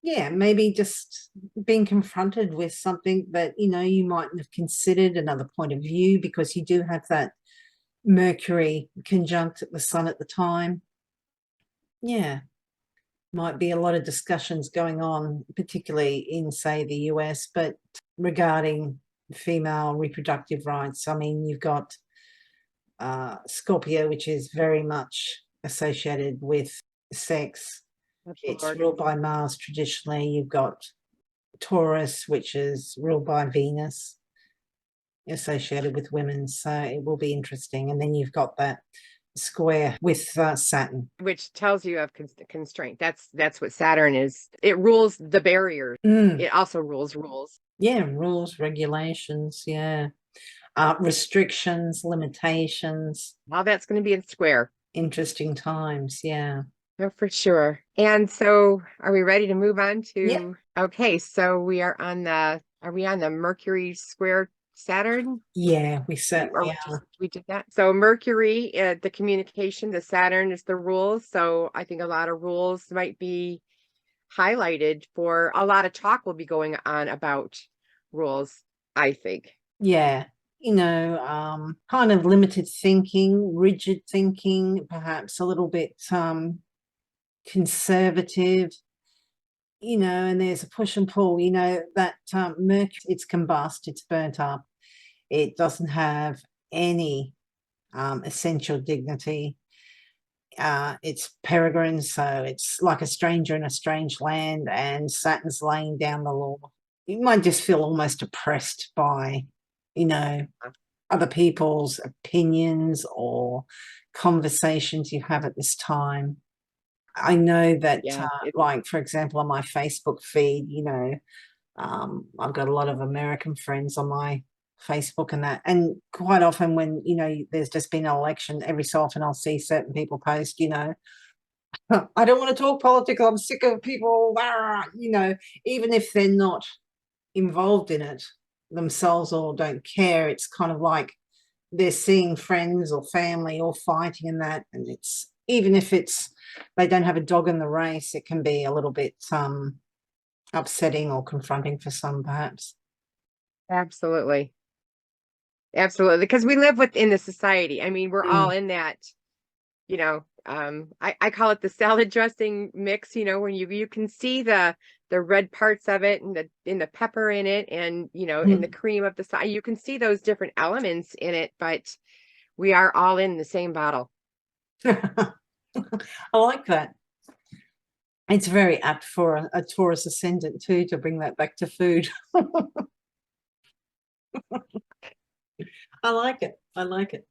A: maybe just being confronted with something that, you know, you mightn't have considered another point of view, because you do have that Mercury conjunct the sun at the time. Yeah, might be a lot of discussions going on, particularly in, say, the US, but regarding female reproductive rights. I mean, you've got Scorpio, which is very much associated with sex. It's ruled by Mars traditionally. You've got Taurus, which is ruled by Venus, associated with women. So it will be interesting. And then you've got that square with Saturn,
B: which tells you of constraint. That's what Saturn is. It rules the barriers. It also rules rules.
A: Yeah, rules, regulations, yeah. Restrictions, limitations,
B: All that's going to be in square.
A: interesting times, yeah.
B: No, for sure. And so are we ready to move on
A: Yep.
B: to, okay, so are we on the Mercury square Saturn?
A: Yeah, we
B: Or
A: certainly
B: we did that. So Mercury, the communication, the Saturn is the rules. So I think a lot of rules might be highlighted for a lot of talk will be going on about rules, I think.
A: yeah, kind of limited thinking, rigid thinking, perhaps a little bit conservative, and there's a push and pull, that Mercury, it's combust, it's burnt up, it doesn't have any essential dignity. It's peregrine, so it's like a stranger in a strange land, and Saturn's laying down the law. You might just feel almost oppressed by, you know, other people's opinions or conversations you have at this time. I know that,
B: Yeah,
A: like, for example, on my Facebook feed, I've got a lot of American friends on my Facebook and that. And quite often when, there's just been an election, every so often I'll see certain people post, I don't want to talk politics. I'm sick of people, even if they're not involved in it themselves or don't care. It's kind of like they're seeing friends or family all fighting in that. And it's, even if they don't have a dog in the race, it can be a little bit upsetting or confronting for some, perhaps.
B: absolutely. Absolutely. Because we live within the society. I mean, we're all
A: Mm,
B: in that, I call it the salad dressing mix, when you can see the red parts of it and the pepper in it and in the
A: mm.
B: cream of the side. You can see those different elements in it, but we are all in the same bottle.
A: I like that. It's very apt for a Taurus ascendant too, to bring that back to food. I like it. I like it.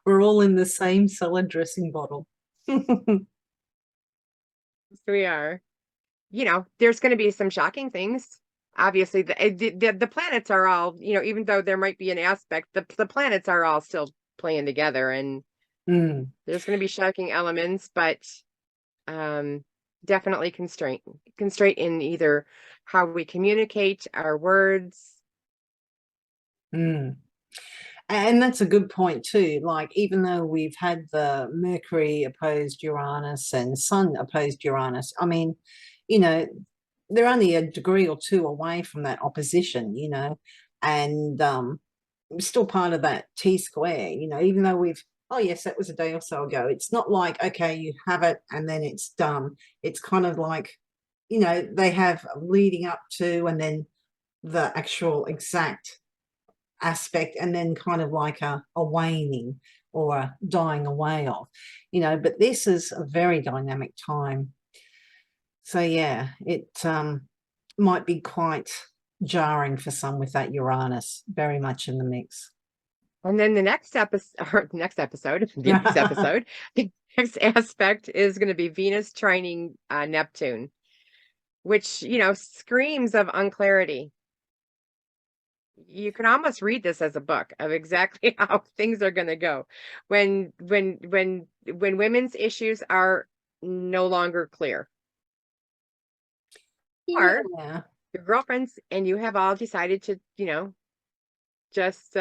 A: We're all in the same salad dressing bottle.
B: Yes, we are. There's going to be some shocking things. Obviously, the planets are all, even though there might be an aspect, the planets are all still playing together, and
A: Mm,
B: there's going to be shocking elements, but um, definitely constraint in either how we communicate our words.
A: mm. And that's a good point too. Like, even though we've had the Mercury opposed Uranus and Sun opposed Uranus, I mean, you know, they're only a degree or two away from that opposition, and still part of that T square, even though oh yes, that was a day or so ago. It's not like, okay, you have it and then it's done. It's kind of like, they have leading up to and then the actual exact aspect, and then kind of like a waning or a dying away of, but this is a very dynamic time. So yeah, it might be quite jarring for some with that Uranus very much in the mix.
B: And then the next episode, or the next episode, the next aspect is going to be Venus trining Neptune, which, screams of unclarity. You can almost read this as a book of exactly how things are going to go when women's issues are no longer clear, or
A: Yeah.
B: your girlfriends and you have all decided to, just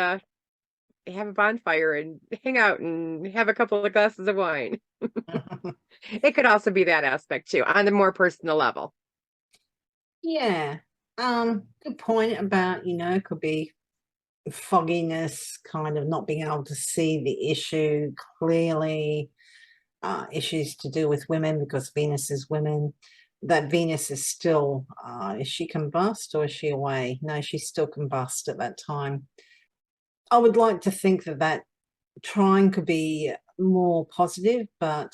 B: have a bonfire and hang out and have a couple of glasses of wine. It could also be that aspect too, on the more personal level.
A: Yeah. Good point about, could be fogginess, kind of not being able to see the issue clearly, issues to do with women because Venus is women. That Venus is still, is she combust or is she away? No, she's still combust at that time. I would like to think that trine could be more positive, but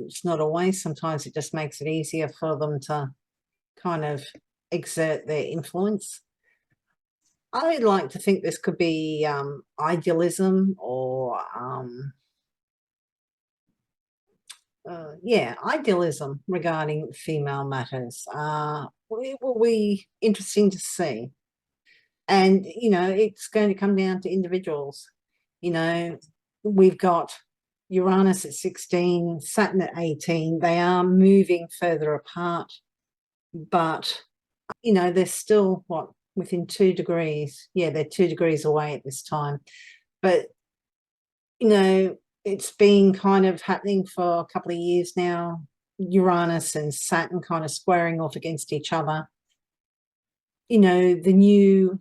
A: it's not always. Sometimes it just makes it easier for them to kind of exert their influence. I'd like to think this could be idealism or, yeah, idealism regarding female matters. It will be interesting to see. And, it's going to come down to individuals. We've got Uranus at 16, Saturn at 18. They are moving further apart, but, they're still, within 2 degrees. Yeah, they're 2 degrees away at this time. But, it's been kind of happening for a couple of years now. Uranus and Saturn kind of squaring off against each other. The new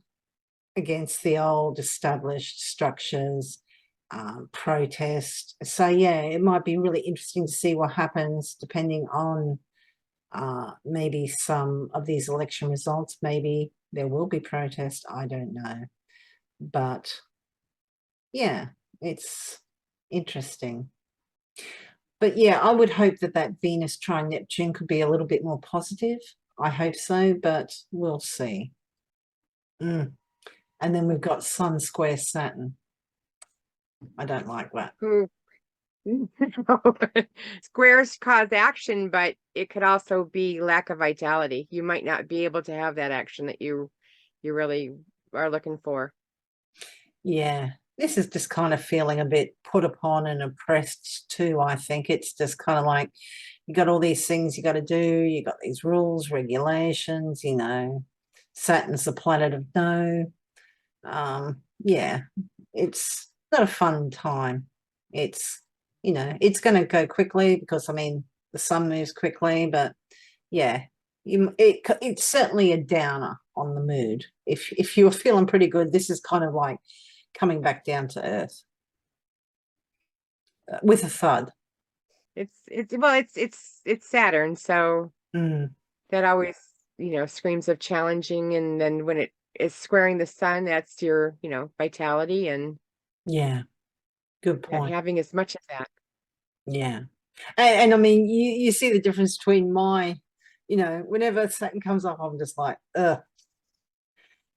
A: against the old established structures, protest. So yeah, it might be really interesting to see what happens depending on maybe some of these election results. Maybe there will be protest, I don't know. But yeah, it's interesting. But yeah, I would hope that Venus trine Neptune could be a little bit more positive. I hope so, but we'll see. And then we've got Sun square Saturn. I don't like that.
B: Squares cause action, but it could also be lack of vitality. You might not be able to have that action that you really are looking for.
A: Yeah, this is just kind of feeling a bit put upon and oppressed too. I think it's just kind of like you got all these things you got to do. You got these rules, regulations. Saturn's the planet of no. Yeah, it's not a fun time. It's it's going to go quickly because the sun moves quickly, but yeah, it's certainly a downer on the mood. If you were feeling pretty good, this is kind of like coming back down to earth with a thud.
B: It's Saturn, so that always screams of challenging, and then when it is squaring the sun, that's your vitality and
A: yeah, good point.
B: not having as much of that.
A: Yeah, and I mean you see the difference between my whenever Saturn comes up, I'm just like but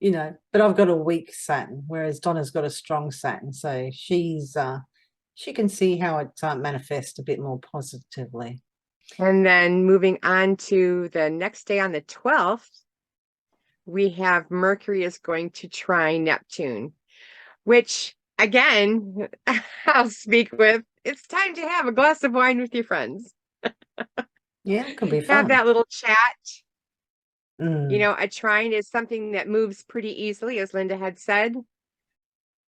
A: I've got a weak Saturn, whereas Donna's got a strong Saturn, so she can see how it manifests a bit more positively.
B: And then moving on to the next day on the 12th, we have Mercury is going to trine Neptune, which again, I'll speak with, it's time to have a glass of wine with your friends.
A: Yeah, it could be fun.
B: Have that little chat.
A: Mm.
B: A trine is something that moves pretty easily, as Lynda had said.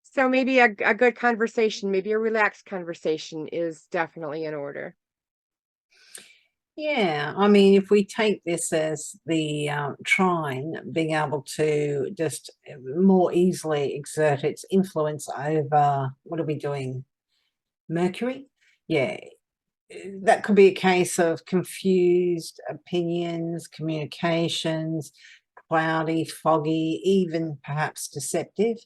B: So maybe a good conversation, maybe a relaxed conversation is definitely in order.
A: Yeah, I mean, if we take this as the trine being able to just more easily exert its influence over, what are we doing? Mercury? Yeah, that could be a case of confused opinions, communications, cloudy, foggy, even perhaps deceptive.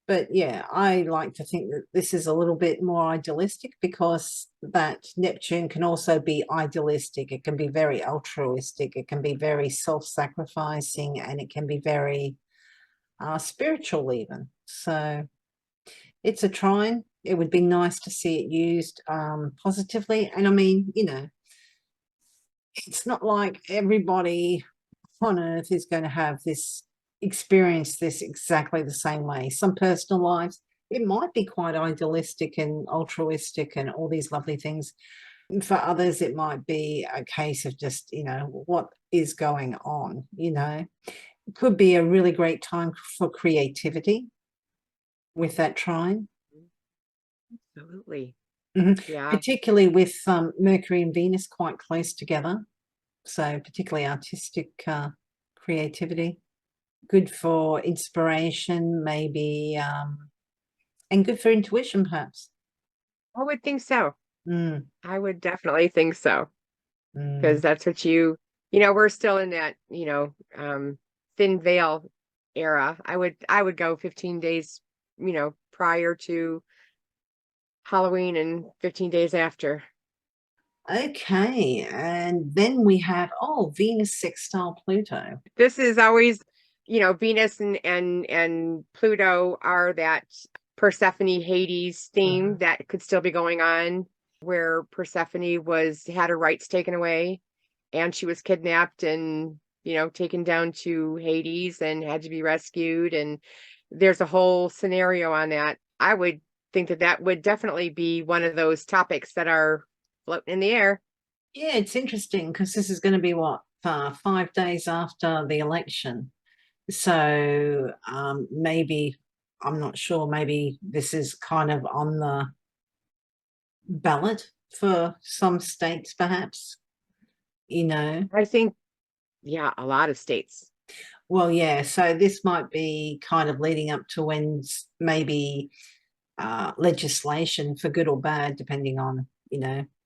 A: But yeah, I like to think that this is a little bit more idealistic because that Neptune can also be idealistic. It can be very altruistic. It can be very self-sacrificing, and it can be very spiritual even. So it's a trine. It would be nice to see it used positively. And I mean, it's not like everybody on Earth is going to have experience this exactly the same way. Some personal lives, it might be quite idealistic and altruistic and all these lovely things. For others, it might be a case of just, what is going on, It could be a really great time for creativity with that trine.
B: Absolutely.
A: Yeah. Particularly with Mercury and Venus quite close together. So particularly artistic creativity. Good for inspiration, maybe, and good for intuition, perhaps.
B: I would think so. I would definitely think so. Because that's what we're still in that, thin veil era. I would go 15 days, prior to Halloween and 15 days after.
A: Okay, and then we have Venus sextile Pluto.
B: This is always, Venus and Pluto are that Persephone Hades theme that could still be going on, where Persephone had her rights taken away and she was kidnapped and taken down to Hades and had to be rescued. And there's a whole scenario on that. I would think that that would definitely be one of those topics that are floating in the air.
A: Yeah, it's interesting because this is going to be what, 5 days after the election. So maybe, I'm not sure, maybe this is kind of on the ballot for some states, perhaps,
B: I think, yeah, a lot of states.
A: Well, yeah, so this might be kind of leading up to when maybe legislation, for good or bad, depending on,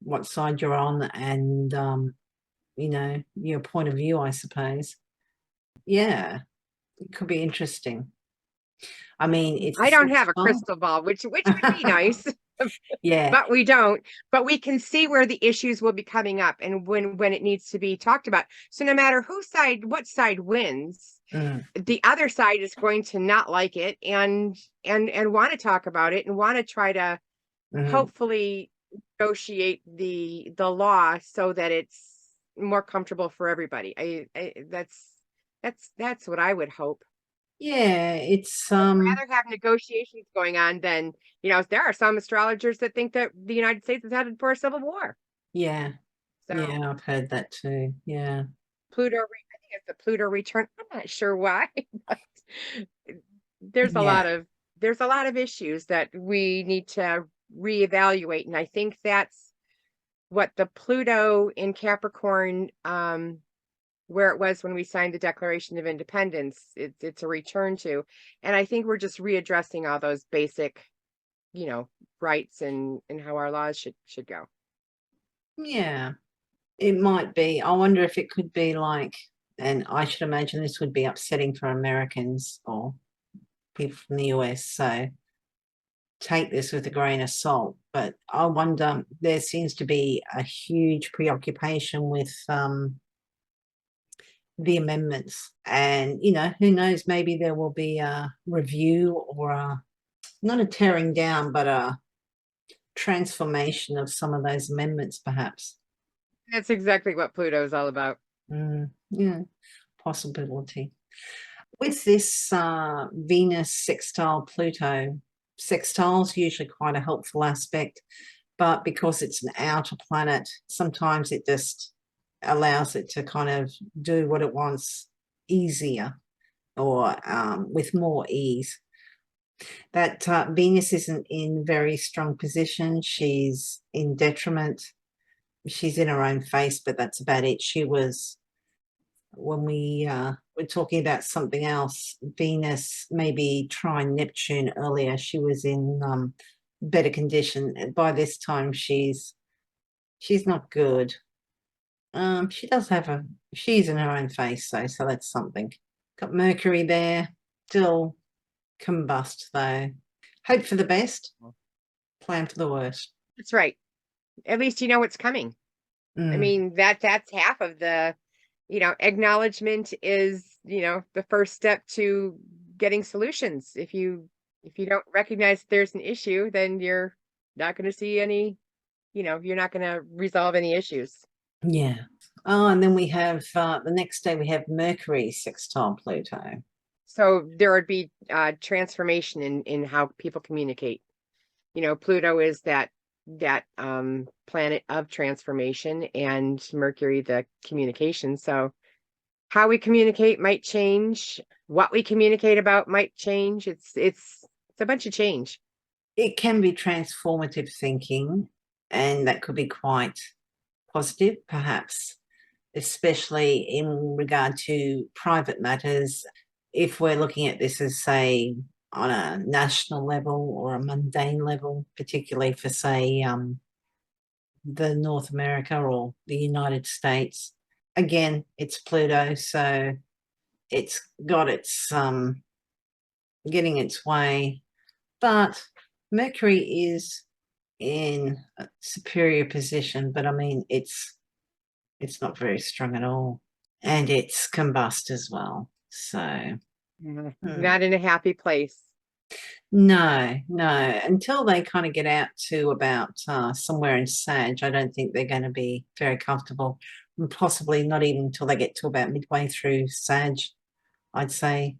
A: what side you're on and, your point of view, I suppose. Yeah, it could be interesting. I mean, it's
B: I don't have a
A: sextile.
B: crystal ball, which would be nice,
A: Yeah.
B: but we don't. But we can see where the issues will be coming up and when it needs to be talked about. So no matter what side wins,
A: Mm,
B: the other side is going to not like it and want to talk about it and want to try to
A: mm.
B: hopefully negotiate the law so that it's more comfortable for everybody. That's what I would hope.
A: Yeah, it's
B: Rather have negotiations going on than, there are some astrologers that think that the United States is headed for a civil war.
A: yeah,
B: So
A: yeah, I've heard that too. Yeah.
B: I think it's the Pluto return. I'm not sure why, but there's a
A: Yeah.
B: lot of issues that we need to reevaluate. And I think that's what the Pluto in Capricorn, where it was when we signed the Declaration of Independence, it's a return to. And I think we're just readdressing all those basic, rights and how our laws should go.
A: Yeah. It might be. I wonder if it could be like, and I should imagine this would be upsetting for Americans or people from the US. So take this with a grain of salt. But I wonder, there seems to be a huge preoccupation with the amendments. And, who knows, maybe there will be a review or not a tearing down, but a transformation of some of those amendments, perhaps.
B: That's exactly what Pluto is all about.
A: Yeah, possibility. With this Venus sextile Pluto, sextile is usually quite a helpful aspect, but because it's an outer planet, sometimes it just allows it to kind of do what it wants easier or with more ease. That Venus isn't in very strong position. She's in detriment. She's in her own face, but that's about it. She was, when we were talking about something else, Venus, maybe trine Neptune earlier, she was in better condition. And by this time, she's not good. She's in her own face, so that's something. Got Mercury there, still combust though. Hope for the best, plan for the worst.
B: That's right. At least you know what's coming. I mean, that's half of the, acknowledgement is, the first step to getting solutions. If you don't recognize there's an issue, then you're not going to see any, you're not going to resolve any issues.
A: Yeah. Oh, and then we have the next day we have Mercury sextile Pluto.
B: So there would be transformation in how people communicate. Pluto is that planet of transformation, and Mercury the communication. So how we communicate might change, what we communicate about might change. It's a bunch of change.
A: It can be transformative thinking, and that could be quite positive, perhaps, especially in regard to private matters. If we're looking at this as, say, on a national level or a mundane level, particularly for, say, the North America or the United States. Again, it's Pluto, so it's got its getting its way, but Mercury is in a superior position, but I mean it's not very strong at all, and it's combust as well. So
B: Not in a happy place.
A: no, until they kind of get out to about somewhere in Sag, I don't think they're going to be very comfortable. and possibly not even until they get to about midway through Sag, I'd say.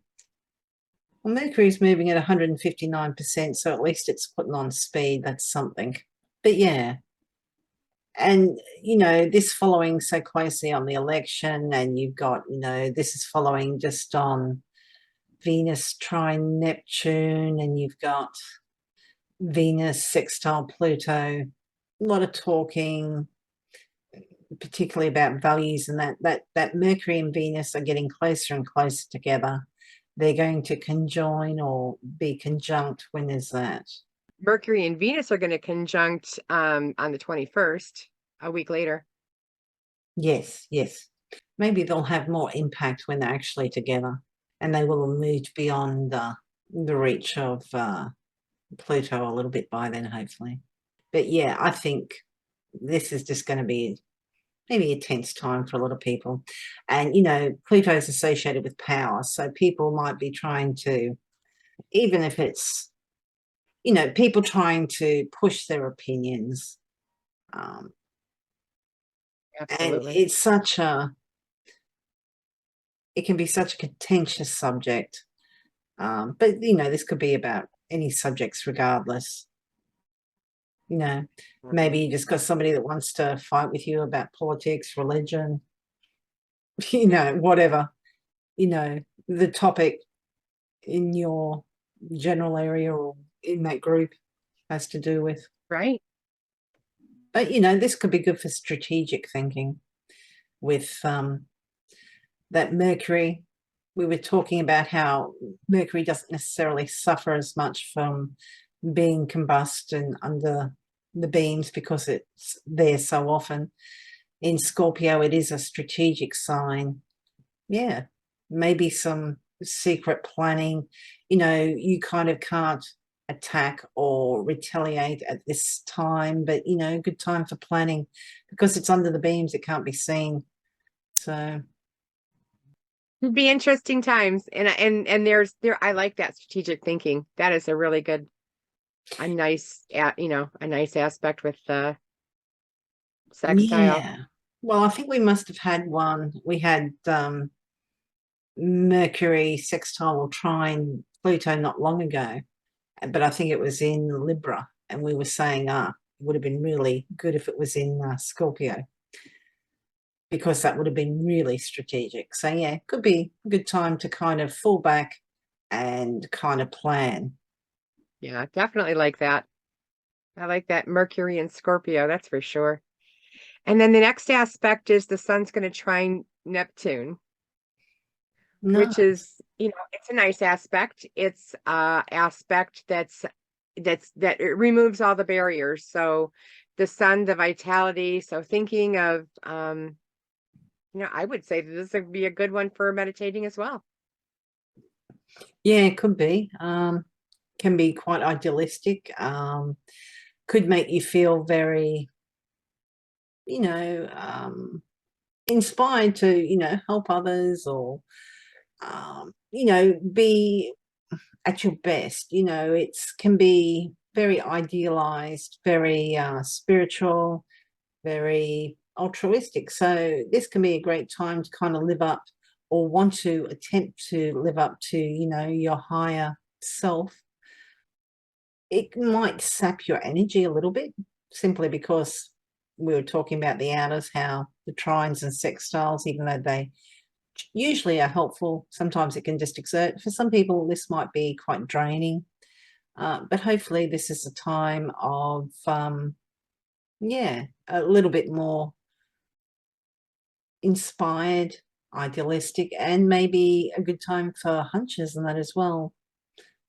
A: Well, Mercury's moving at 159%, so at least it's putting on speed. That's something. But yeah, and this following so closely on the election, and you've got this is following just on Venus trine Neptune, and you've got Venus sextile Pluto. A lot of talking, particularly about values, and that Mercury and Venus are getting closer and closer together. They're going to conjoin or be conjunct. When is that?
B: Mercury and Venus are going to conjunct on the 21st, a week later.
A: Yes, yes. Maybe they'll have more impact when they're actually together, and they will have moved beyond the reach of Pluto a little bit by then, hopefully. But yeah, I think this is just going to be maybe a tense time for a lot of people. And, Pluto is associated with power. So people might be trying to, even if it's, people trying to push their opinions.
B: Absolutely.
A: And it can be such a contentious subject. But, this could be about any subjects regardless. Maybe you just got somebody that wants to fight with you about politics, religion, whatever, the topic in your general area or in that group has to do with.
B: Right.
A: But, this could be good for strategic thinking with that Mercury. We were talking about how Mercury doesn't necessarily suffer as much from being combust and under the beams because it's there so often. In Scorpio, it is a strategic sign. Yeah, maybe some secret planning. You kind of can't attack or retaliate at this time, but good time for planning because it's under the beams, it can't be seen. So
B: It'd be interesting times, and I like that strategic thinking. That is a really good, a nice aspect with the sextile.
A: yeah, well, I think we must have had one. We had Mercury sextile or trine Pluto not long ago, but I think it was in Libra, and we were saying it would have been really good if it was in Scorpio, because that would have been really strategic. So yeah, could be a good time to kind of fall back and kind of plan.
B: Yeah, definitely like that. I like that Mercury and Scorpio, that's for sure. And then the next aspect is the sun's going to trine Neptune, which is, it's a nice aspect. It's aspect that it removes all the barriers. So the sun, the vitality. So thinking of, I would say that this would be a good one for meditating as well.
A: Yeah, it could be. Can be quite idealistic. Could make you feel very, inspired to, help others or, be at your best. It can be very idealized, very spiritual, very altruistic. So this can be a great time to kind of live up or want to attempt to live up to, your higher self. It might sap your energy a little bit simply because we were talking about the outers, how the trines and sextiles, even though they usually are helpful, sometimes it can just exert. For some people, this might be quite draining, but hopefully this is a time of, a little bit more inspired, idealistic, and maybe a good time for hunches and that as well.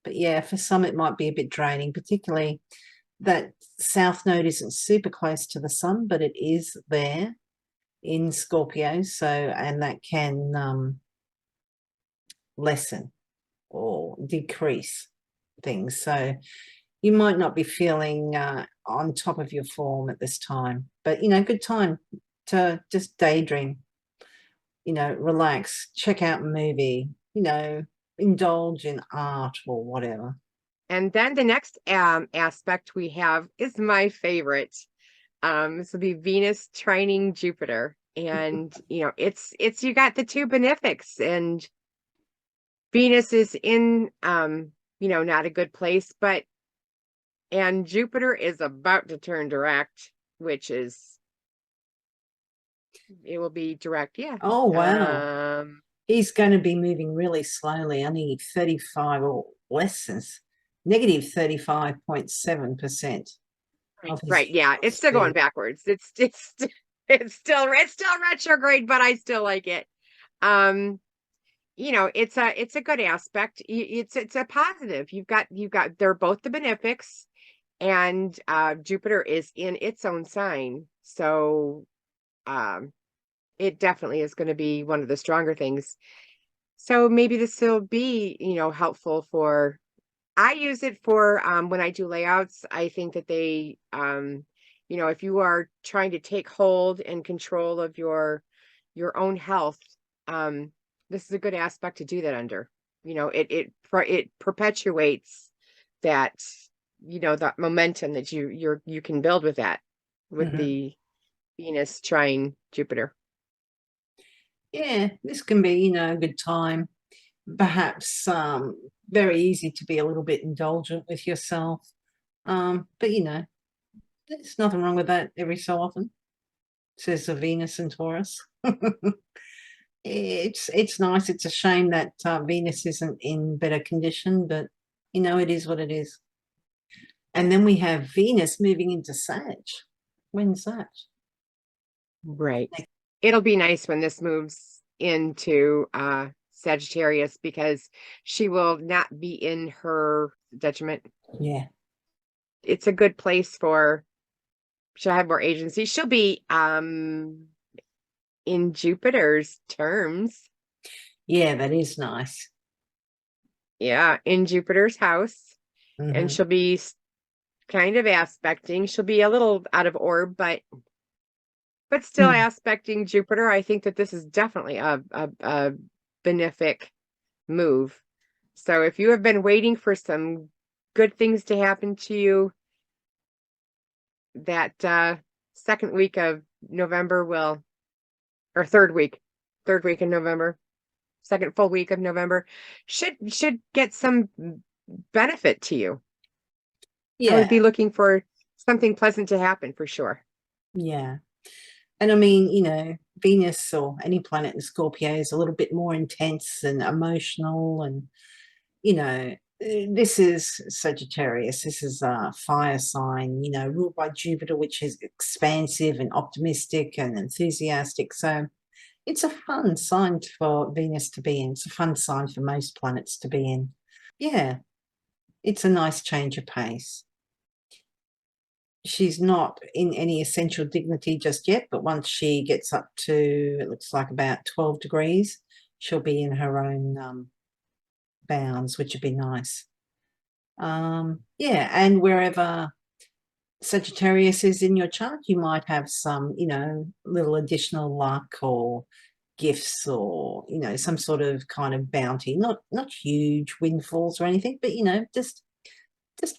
A: But yeah, for some it might be a bit draining, particularly that south node isn't super close to the sun, but it is there in Scorpio. So, and that can lessen or decrease things. So you might not be feeling on top of your form at this time, but good time to just daydream, relax, check out a movie, indulge in art or whatever.
B: And then the next aspect we have is my favorite. This will be Venus trining Jupiter. And, you know, it's, you got the two benefics, and Venus is in, you know, not a good place, and Jupiter is about to turn direct, which is, it will be direct. Yeah.
A: Oh, wow. He's going to be moving really slowly, only 35 or less than negative 35.7%.
B: Right. Yeah. It's still going backwards. It's still retrograde, but I still like it. You know, it's a good aspect. It's a positive. They're both the benefics, and Jupiter is in its own sign. So it definitely is going to be one of the stronger things. So maybe this will be, you know, helpful for, I use it for when I do layouts. I think that they, you know, if you are trying to take hold and control of your own health, this is a good aspect to do that under. You know, it perpetuates that, you know, that momentum that you can build with that, with the Venus trine Jupiter.
A: Yeah, this can be, you know, a good time. Perhaps very easy to be a little bit indulgent with yourself. But you know, there's nothing wrong with that every so often, says the Venus and Taurus. It's nice. It's a shame that Venus isn't in better condition, but you know, it is what it is. And then we have Venus moving into Sag. When's that?
B: Right. It'll be nice when this moves into Sagittarius, because she will not be in her detriment.
A: Yeah.
B: It's a good place for, she'll have more agency. She'll be in Jupiter's terms.
A: Yeah, that is nice.
B: Yeah, in Jupiter's house. And she'll be kind of aspecting. She'll be a little out of orb, but still aspecting Jupiter. I think that this is definitely a benefic move. So if you have been waiting for some good things to happen to you, that second week of November will, or third week in November, second full week of November, should get some benefit to you. Yeah. I would be looking for something pleasant to happen for sure.
A: Yeah. And I mean, you know, Venus or any planet in Scorpio is a little bit more intense and emotional. And, you know, this is Sagittarius. This is a fire sign, you know, ruled by Jupiter, which is expansive and optimistic and enthusiastic. So it's a fun sign for Venus to be in. It's a fun sign for most planets to be in. Yeah, it's a nice change of pace. She's not in any essential dignity just yet, but once she gets up to, it looks like about 12 degrees, she'll be in her own bounds, which would be nice. Yeah, and wherever Sagittarius is in your chart, you might have some, you know, little additional luck or gifts, or, you know, some sort of kind of bounty, not huge windfalls or anything, but, you know, just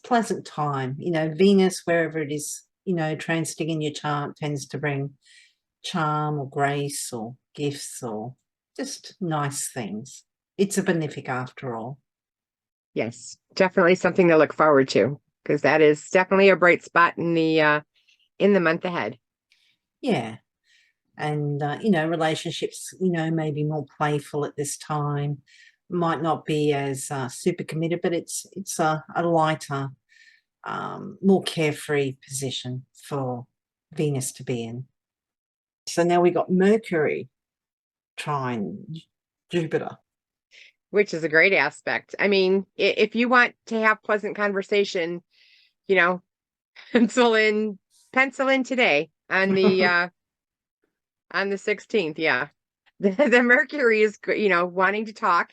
A: pleasant time. You know, Venus, wherever it is, you know, transiting in your chart, tends to bring charm or grace or gifts or just nice things. It's a benefic after all.
B: Yes, definitely something to look forward to, because that is definitely a bright spot in the month ahead.
A: Yeah. And, you know, relationships, you know, may be more playful at this time, might not be as super committed, but it's a lighter, more carefree position for Venus to be in. So now we got Mercury trine Jupiter,
B: which is a great aspect. I mean, if you want to have pleasant conversation, you know, pencil in today on the on the 16th. Yeah, the Mercury is, you know, wanting to talk,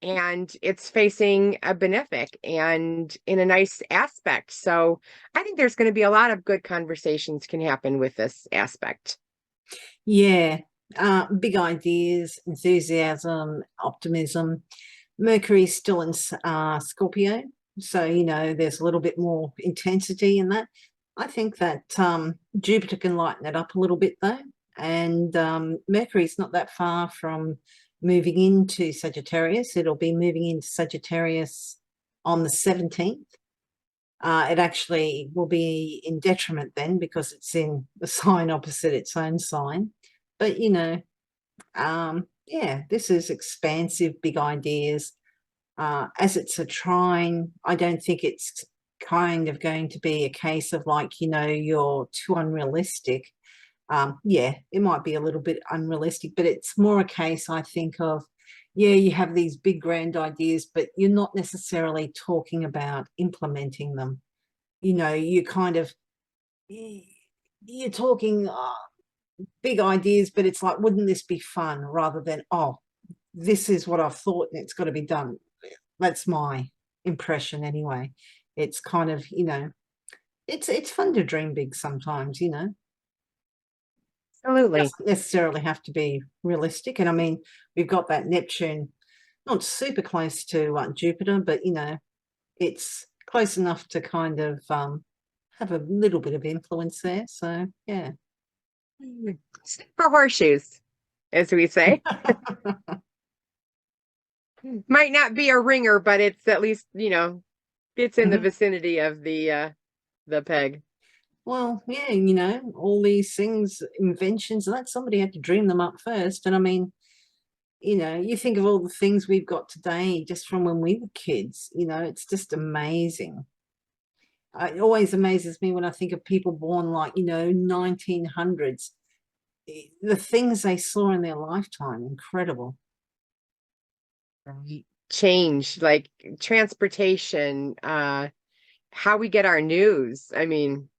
B: and it's facing a benefic and in a nice aspect. So I think there's going to be a lot of good conversations can happen with this aspect.
A: Yeah, big ideas, enthusiasm, optimism. Mercury's still in Scorpio, so, you know, there's a little bit more intensity in that. I think that Jupiter can lighten it up a little bit, though, and Mercury's not that far from moving into Sagittarius. It'll be moving into Sagittarius on the 17th. It actually will be in detriment then because it's in the sign opposite its own sign. But, you know, yeah, this is expansive, big ideas. As it's a trine, I don't think it's kind of going to be a case of like, you know, you're too unrealistic. Yeah, it might be a little bit unrealistic, but it's more a case, I think, of, yeah, you have these big grand ideas, but you're not necessarily talking about implementing them. You know, you kind of, you're talking big ideas, but it's like, wouldn't this be fun, rather than, oh, this is what I've thought and it's got to be done. That's my impression anyway. It's kind of, you know, it's fun to dream big sometimes, you know.
B: Absolutely.
A: Doesn't necessarily have to be realistic. And I mean, we've got that Neptune, not super close to Jupiter, but you know, it's close enough to kind of have a little bit of influence there. So yeah.
B: For horseshoes, as we say. Might not be a ringer, but it's at least, you know, it's in the vicinity of the peg.
A: Well, yeah, you know, all these things, inventions, that somebody had to dream them up first. And I mean, you know, you think of all the things we've got today just from when we were kids, you know, it's just amazing. It always amazes me when I think of people born like, you know, 1900s, the things they saw in their lifetime, incredible.
B: Change, like transportation, how we get our news. I mean,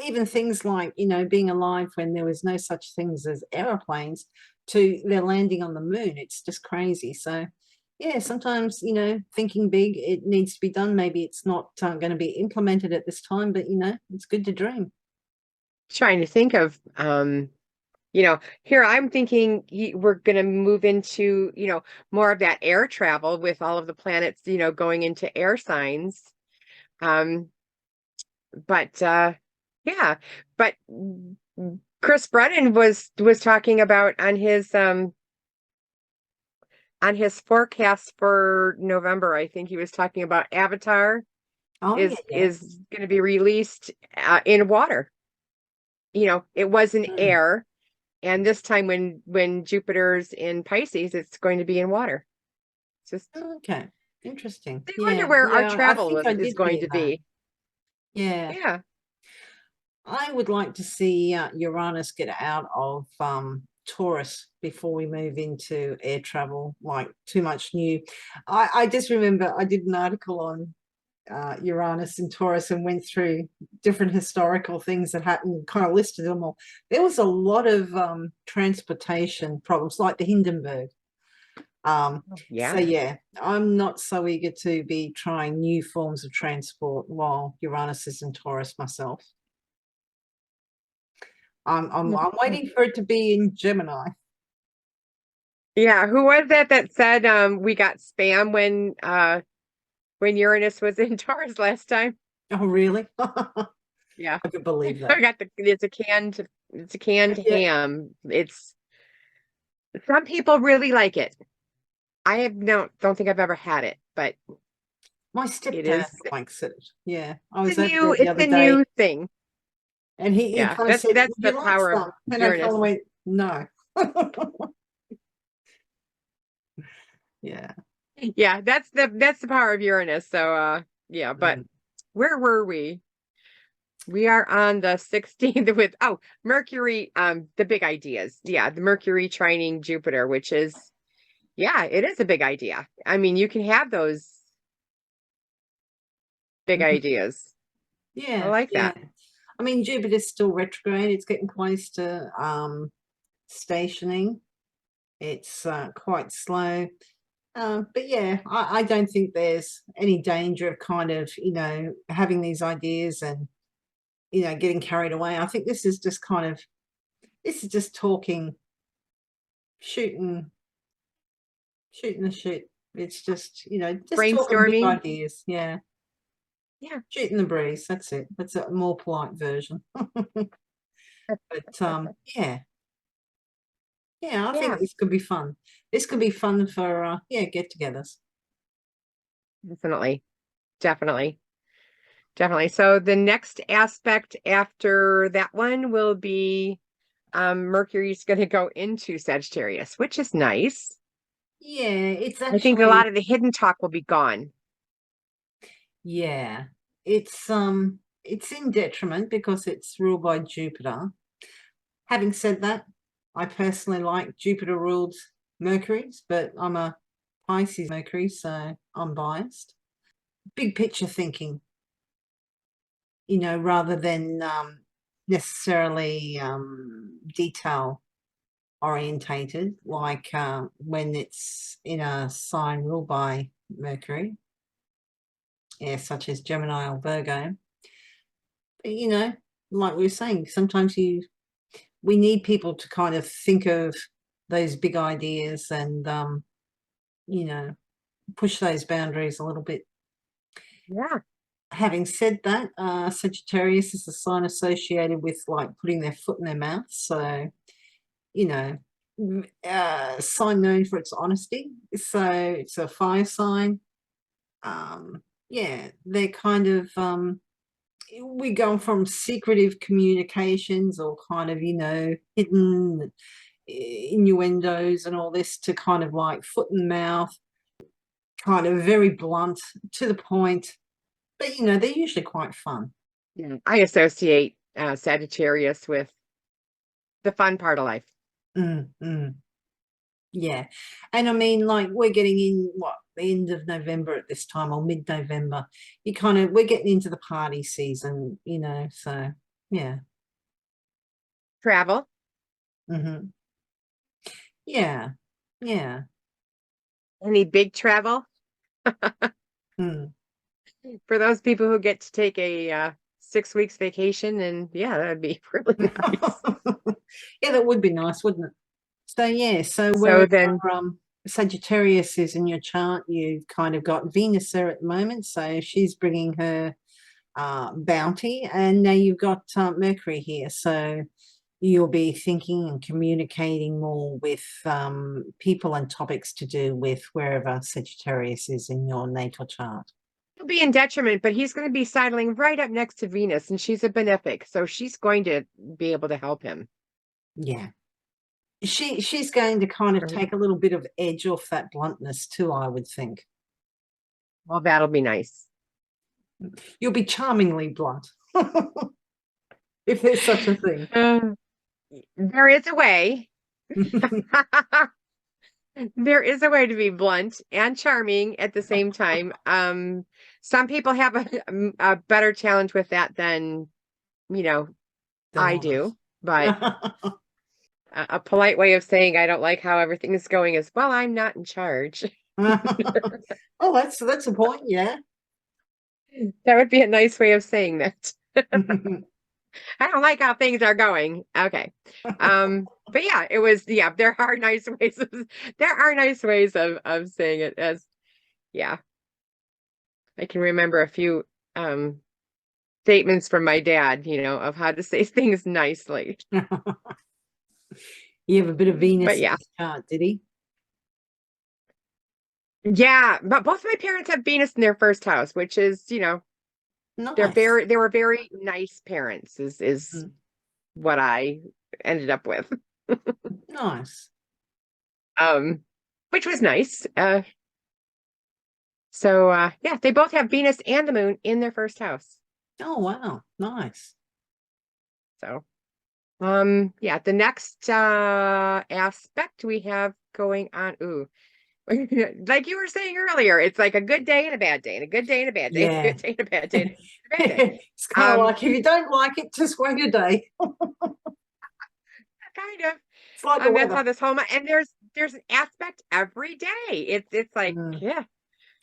A: even things like, you know, being alive when there was no such things as aeroplanes to their landing on the moon. It's just crazy. So yeah, sometimes, you know, thinking big, it needs to be done. Maybe it's not going to be implemented at this time, but you know, it's good to dream.
B: trying to think of, you know, here I'm thinking we're going to move into, you know, more of that air travel with all of the planets, you know, going into air signs. But yeah, but Chris Brennan was talking about on his forecast for November. I think he was talking about Avatar is going to be released in water. You know, it was in air, and this time when Jupiter's in Pisces, it's going to be in water. It's just
A: okay, interesting.
B: I wonder where our travel is going to
A: that.
B: be.
A: Yeah.
B: Yeah.
A: I would like to see Uranus get out of Taurus before we move into air travel, like too much new. I just remember I did an article on Uranus and Taurus and went through different historical things that happened, kind of listed them all. There was a lot of transportation problems, like the Hindenburg.
B: Yeah.
A: So yeah, I'm not so eager to be trying new forms of transport while Uranus is in Taurus myself. I'm waiting for it to be in Gemini.
B: Yeah, who was that said we got spam when Uranus was in Taurus last time?
A: Oh, really?
B: Yeah.
A: I could believe
B: I
A: that.
B: got it's a canned
A: Yeah.
B: ham. It's some people really like it. I have don't think I've ever had it, but
A: My
B: it
A: stepdad
B: is
A: likes it. Yeah, I was over there the
B: it's
A: other
B: a
A: day,
B: new thing.
A: and he
B: Yeah,
A: kind of said,
B: that's
A: "Would
B: the
A: you like
B: power of
A: some?" And I kind
B: Uranus.
A: of went, "No." Yeah.
B: Yeah, that's the power of Uranus. So yeah, but where were we? We are on the 16th with Mercury, the big ideas. Yeah, the Mercury trining Jupiter, which is it is a big idea. I mean, you can have those big ideas. I
A: Yeah,
B: like
A: yeah.
B: that.
A: I mean, Jupiter's still retrograde. It's getting close to stationing. It's quite slow. But yeah, I don't think there's any danger of kind of, you know, having these ideas and, you know, getting carried away. I think this is just talking, shooting the shit. It's just, you know, just talking big
B: Brainstorming.
A: ideas. Yeah.
B: Yeah.
A: Shooting the breeze. That's it. That's a more polite version. But yeah, I
B: Yeah,
A: think this could be fun. This could be fun for yeah, get-togethers.
B: definitely. Definitely. Definitely. So the next aspect after that one will be Mercury's going to go into Sagittarius, which is nice.
A: Yeah, it's
B: I think a
A: actually,
B: lot of the hidden talk will be gone.
A: yeah, it's in detriment because it's ruled by Jupiter. Having said that, I personally like Jupiter ruled Mercury's, but I'm a Pisces Mercury, so I'm biased. Big picture thinking, rather than necessarily detail orientated, like when it's in a sign ruled by Mercury, yeah, such as Gemini or Virgo. But, like we were saying, sometimes we need people to kind of think of those big ideas and you know push those boundaries a little bit.
B: Yeah.
A: Having said that, Sagittarius is a sign associated with like putting their foot in their mouth, so sign known for its honesty, so it's a fire sign. Yeah, they're kind of we go from secretive communications or kind of hidden innuendos and all this to kind of like foot and mouth, kind of very blunt, to the point, but they're usually quite fun.
B: Yeah. I associate Sagittarius with the fun part of life.
A: Mm, mm. Yeah. And I mean, like, we're getting in the end of November at this time, or mid-November. We're getting into the party season, so yeah.
B: Travel.
A: Hmm. Yeah. Yeah.
B: Any big travel
A: Mm.
B: for those people who get to take a 6 weeks vacation? And yeah, that'd be really nice.
A: Yeah, that would be nice, wouldn't it? So yeah, so
B: So
A: wherever
B: then,
A: Sagittarius is in your chart, you've kind of got Venus there at the moment, so she's bringing her bounty, and now you've got Mercury here, so you'll be thinking and communicating more with people and topics to do with wherever Sagittarius is in your natal chart.
B: he'll be in detriment, but he's going to be sidling right up next to Venus, and she's a benefic, so she's going to be able to help him.
A: Yeah, she's going to kind of take a little bit of edge off that bluntness too, I would think.
B: Well, that'll be nice.
A: You'll be charmingly blunt, if there's such a thing.
B: There is a way. There is a way to be blunt and charming at the same time. Some people have a better challenge with that than, I do. But a polite way of saying I don't like how everything is going is, well, I'm not in charge.
A: Oh, that's a point, yeah.
B: That would be a nice way of saying that. I don't like how things are going. Okay. But yeah, there are nice ways of saying it as, yeah. I can remember a few statements from my dad, of how to say things nicely.
A: You have a bit of Venus
B: But
A: in
B: yeah.
A: his chart, did he?
B: Yeah, but both of my parents have Venus in their first house, which is,
A: Nice.
B: they were very nice parents is
A: Mm,
B: what I ended up with.
A: nice.
B: Which was nice. So yeah, they both have Venus and the moon in their first house.
A: Oh, wow. Nice.
B: So yeah, the next aspect we have going on. Ooh. Like you were saying earlier, it's like a good day and a bad day, and a good day and a bad day, and a
A: Yeah.
B: good day and a bad day, and a bad day.
A: It's kind of like, if you don't like it, just wait a day.
B: Kind of.
A: It's like the
B: That's how
A: weather.
B: this whole and there's an aspect every day. It's like,
A: Mm,
B: yeah.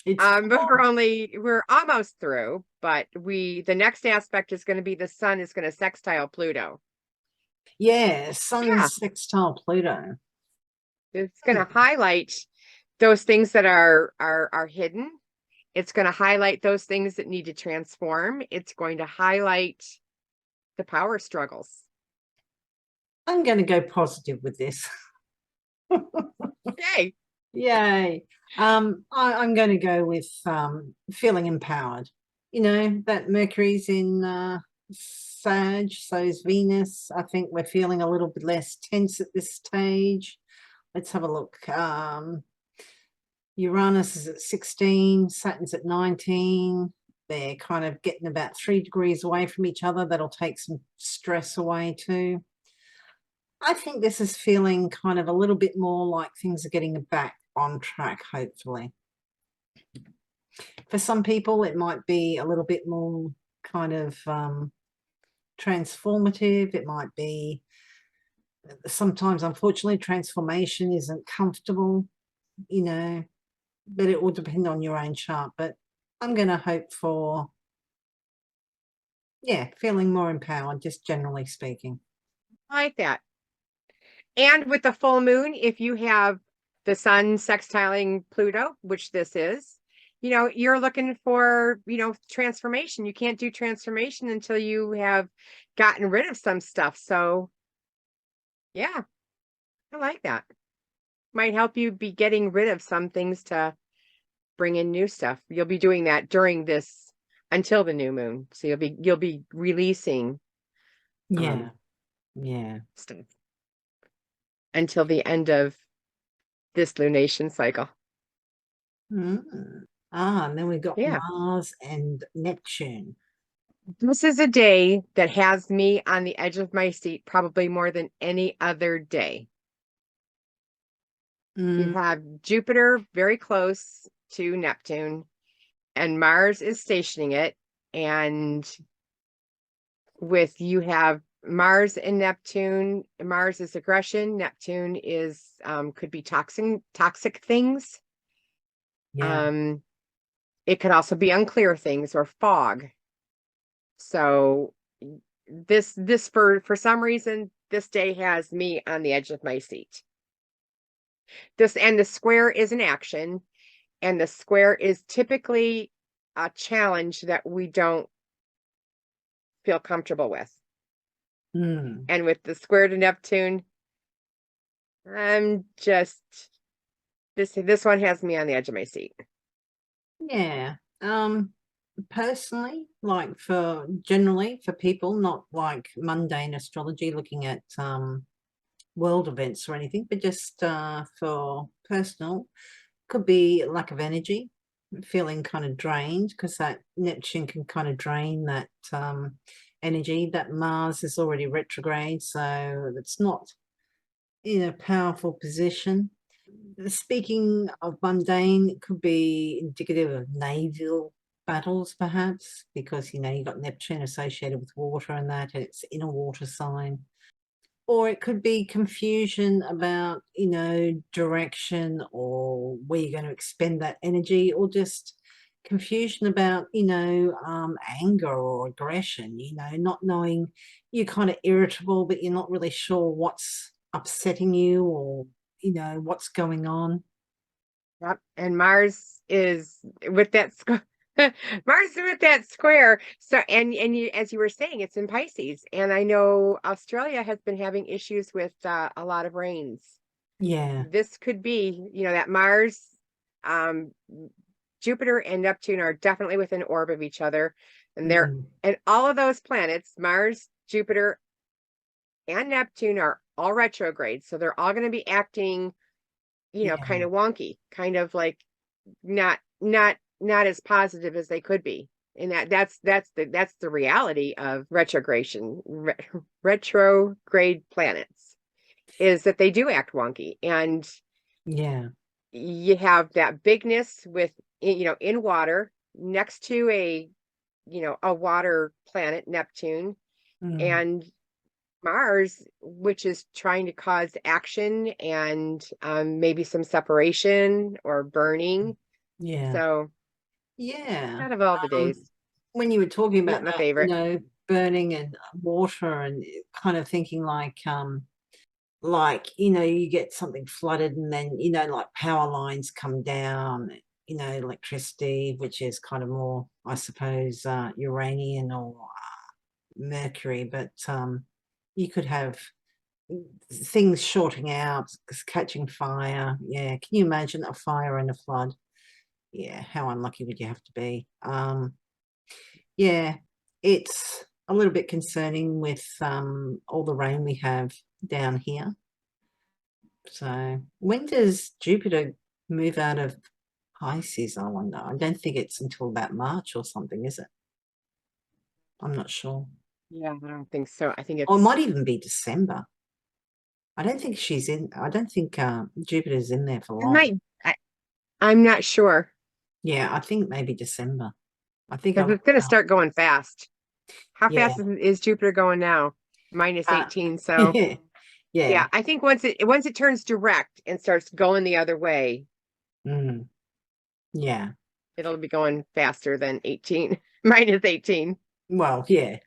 A: it's
B: But we're almost through, but the next aspect is going to be the sun is going to sextile Pluto.
A: yeah, Sun
B: Yeah,
A: sextile Pluto.
B: it's going to highlight those things that are hidden. It's going to highlight those things that need to transform. It's going to highlight the power struggles.
A: I'm going to go positive with this.
B: Okay.
A: Yay. I'm going to go with feeling empowered. You know, that Mercury's in Sag, so is Venus. I think we're feeling a little bit less tense at this stage. Let's have a look. Uranus is at 16, Saturn's at 19. They're kind of getting about 3 degrees away from each other. That'll take some stress away too. I think this is feeling kind of a little bit more like things are getting back on track, hopefully. For some people, it might be a little bit more kind of transformative. It might be, sometimes, unfortunately, transformation isn't comfortable, you know, but it will depend on your own chart. But I'm going to hope for, yeah, feeling more empowered, just generally speaking.
B: I like that. And with the full moon, if you have the sun sextiling Pluto, which this is, you know, you're looking for, you know, transformation. You can't do transformation until you have gotten rid of some stuff. So, yeah, I like that. Might help you be getting rid of some things to bring in new stuff. You'll be doing that during this until the new moon. So you'll be releasing
A: Yeah, yeah.
B: stuff until the end of this lunation cycle.
A: And then we got
B: Yeah.
A: Mars and Neptune.
B: This is a day that has me on the edge of my seat probably more than any other day. You have Jupiter very close to Neptune, and Mars is stationing it. And with you have Mars and Neptune, Mars is aggression, Neptune is could be toxic things.
A: Yeah.
B: It could also be unclear things or fog. So this for some reason, this day has me on the edge of my seat. And the square is an action, and the square is typically a challenge that we don't feel comfortable with. And with the square to Neptune, I'm just this one has me on the edge of my seat.
A: Yeah. Personally, like generally for people, not like mundane astrology looking at world events or anything, but just for personal, could be lack of energy, feeling kind of drained, because that Neptune can kind of drain that energy. That Mars is already retrograde, so it's not in a powerful position. Speaking of mundane, it could be indicative of naval battles, perhaps, because, you know, you've got Neptune associated with water and that, it's in a water sign. Or it could be confusion about, you know, direction or where you're going to expend that energy, or just confusion about, you know, anger or aggression, you know, not knowing, you're kind of irritable, but you're not really sure what's upsetting you, or, you know, what's going on.
B: Yep. And Mars is with that Mars is with that square. So you, as you were saying, it's in Pisces, and I know Australia has been having issues with a lot of rains.
A: Yeah.
B: This could be, you know, that Mars, Jupiter and Neptune are definitely within orb of each other, and and all of those planets, Mars, Jupiter, and Neptune, are all retrograde, so they're all going to be acting, you know, kind of wonky, kind of like not as positive as they could be. And that's the reality of retrogradation, retrograde planets, is that they do act wonky. And you have that bigness with, you know, in water next to a, you know, a water planet, Neptune, and Mars, which is trying to cause action and maybe some separation or burning. So out of all the days,
A: When you were talking
B: not
A: about
B: my
A: that, you
B: favorite.
A: know, burning and water, and kind of thinking like, you know, you get something flooded and then, you know, like power lines come down, you know, electricity, which is kind of more, I suppose, Uranian or Mercury, but you could have things shorting out, catching fire. Yeah, can you imagine a fire and a flood? Yeah, how unlucky would you have to be? Yeah, it's a little bit concerning with all the rain we have down here. So when does Jupiter move out of Pisces, I wonder? I don't think it's until about March or something, is it? I'm not sure.
B: Yeah, I don't think so. I think
A: Or it
B: it's
A: might even be December. I don't think I don't think Jupiter's in there for
B: it
A: long.
B: might I'm not sure
A: Yeah, I think maybe December. I think
B: because
A: I've,
B: it's going to start going fast. How
A: yeah.
B: fast is Jupiter going now? Minus
A: Uh,
B: 18. So
A: yeah.
B: yeah, I think once it turns direct and starts going the other way,
A: Mm, yeah.
B: it'll be going faster than 18. Minus 18.
A: Well, yeah.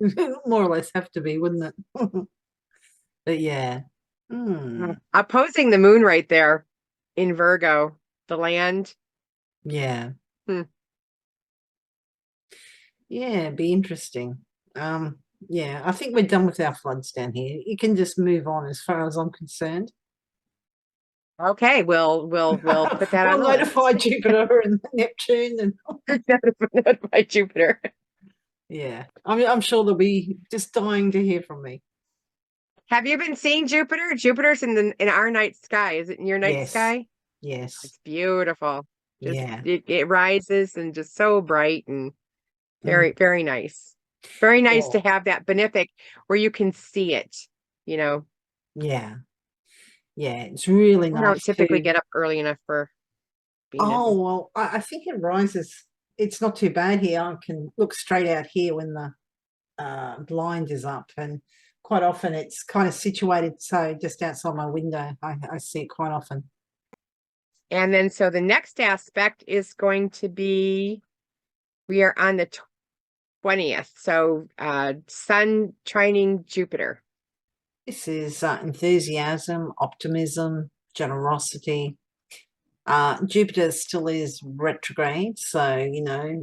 A: More or less have to be, wouldn't it? But yeah. Mm,
B: Opposing the moon right there in Virgo, the land.
A: yeah.
B: Hmm.
A: Yeah, be interesting. Yeah, I think we're done with our floods down here. You can just move on as far as I'm concerned.
B: Okay, we'll put that
A: We'll
B: on the list.
A: notify Jupiter and Neptune and
B: Notify Jupiter.
A: yeah. I'm sure they'll be just dying to hear from me.
B: Have you been seeing Jupiter? Jupiter's in our night sky. Is it in your night
A: Yes.
B: sky?
A: Yes.
B: It's beautiful. Just
A: Yeah.
B: it rises and just so bright and
A: Mm,
B: very, very nice. Very nice to
A: yeah.
B: have that benefic where you can see it, you know.
A: Yeah. Yeah. It's really
B: I don't
A: nice
B: typically
A: to.
B: get up early enough for
A: Oh,
B: Venus.
A: well, I think it rises. It's not too bad here. I can look straight out here when the blind is up, and quite often it's kind of situated so just outside my window. I see it quite often.
B: And then so the next aspect is going to be we are on the 20th. So Sun trining Jupiter.
A: This is enthusiasm, optimism, generosity. Jupiter still is retrograde, so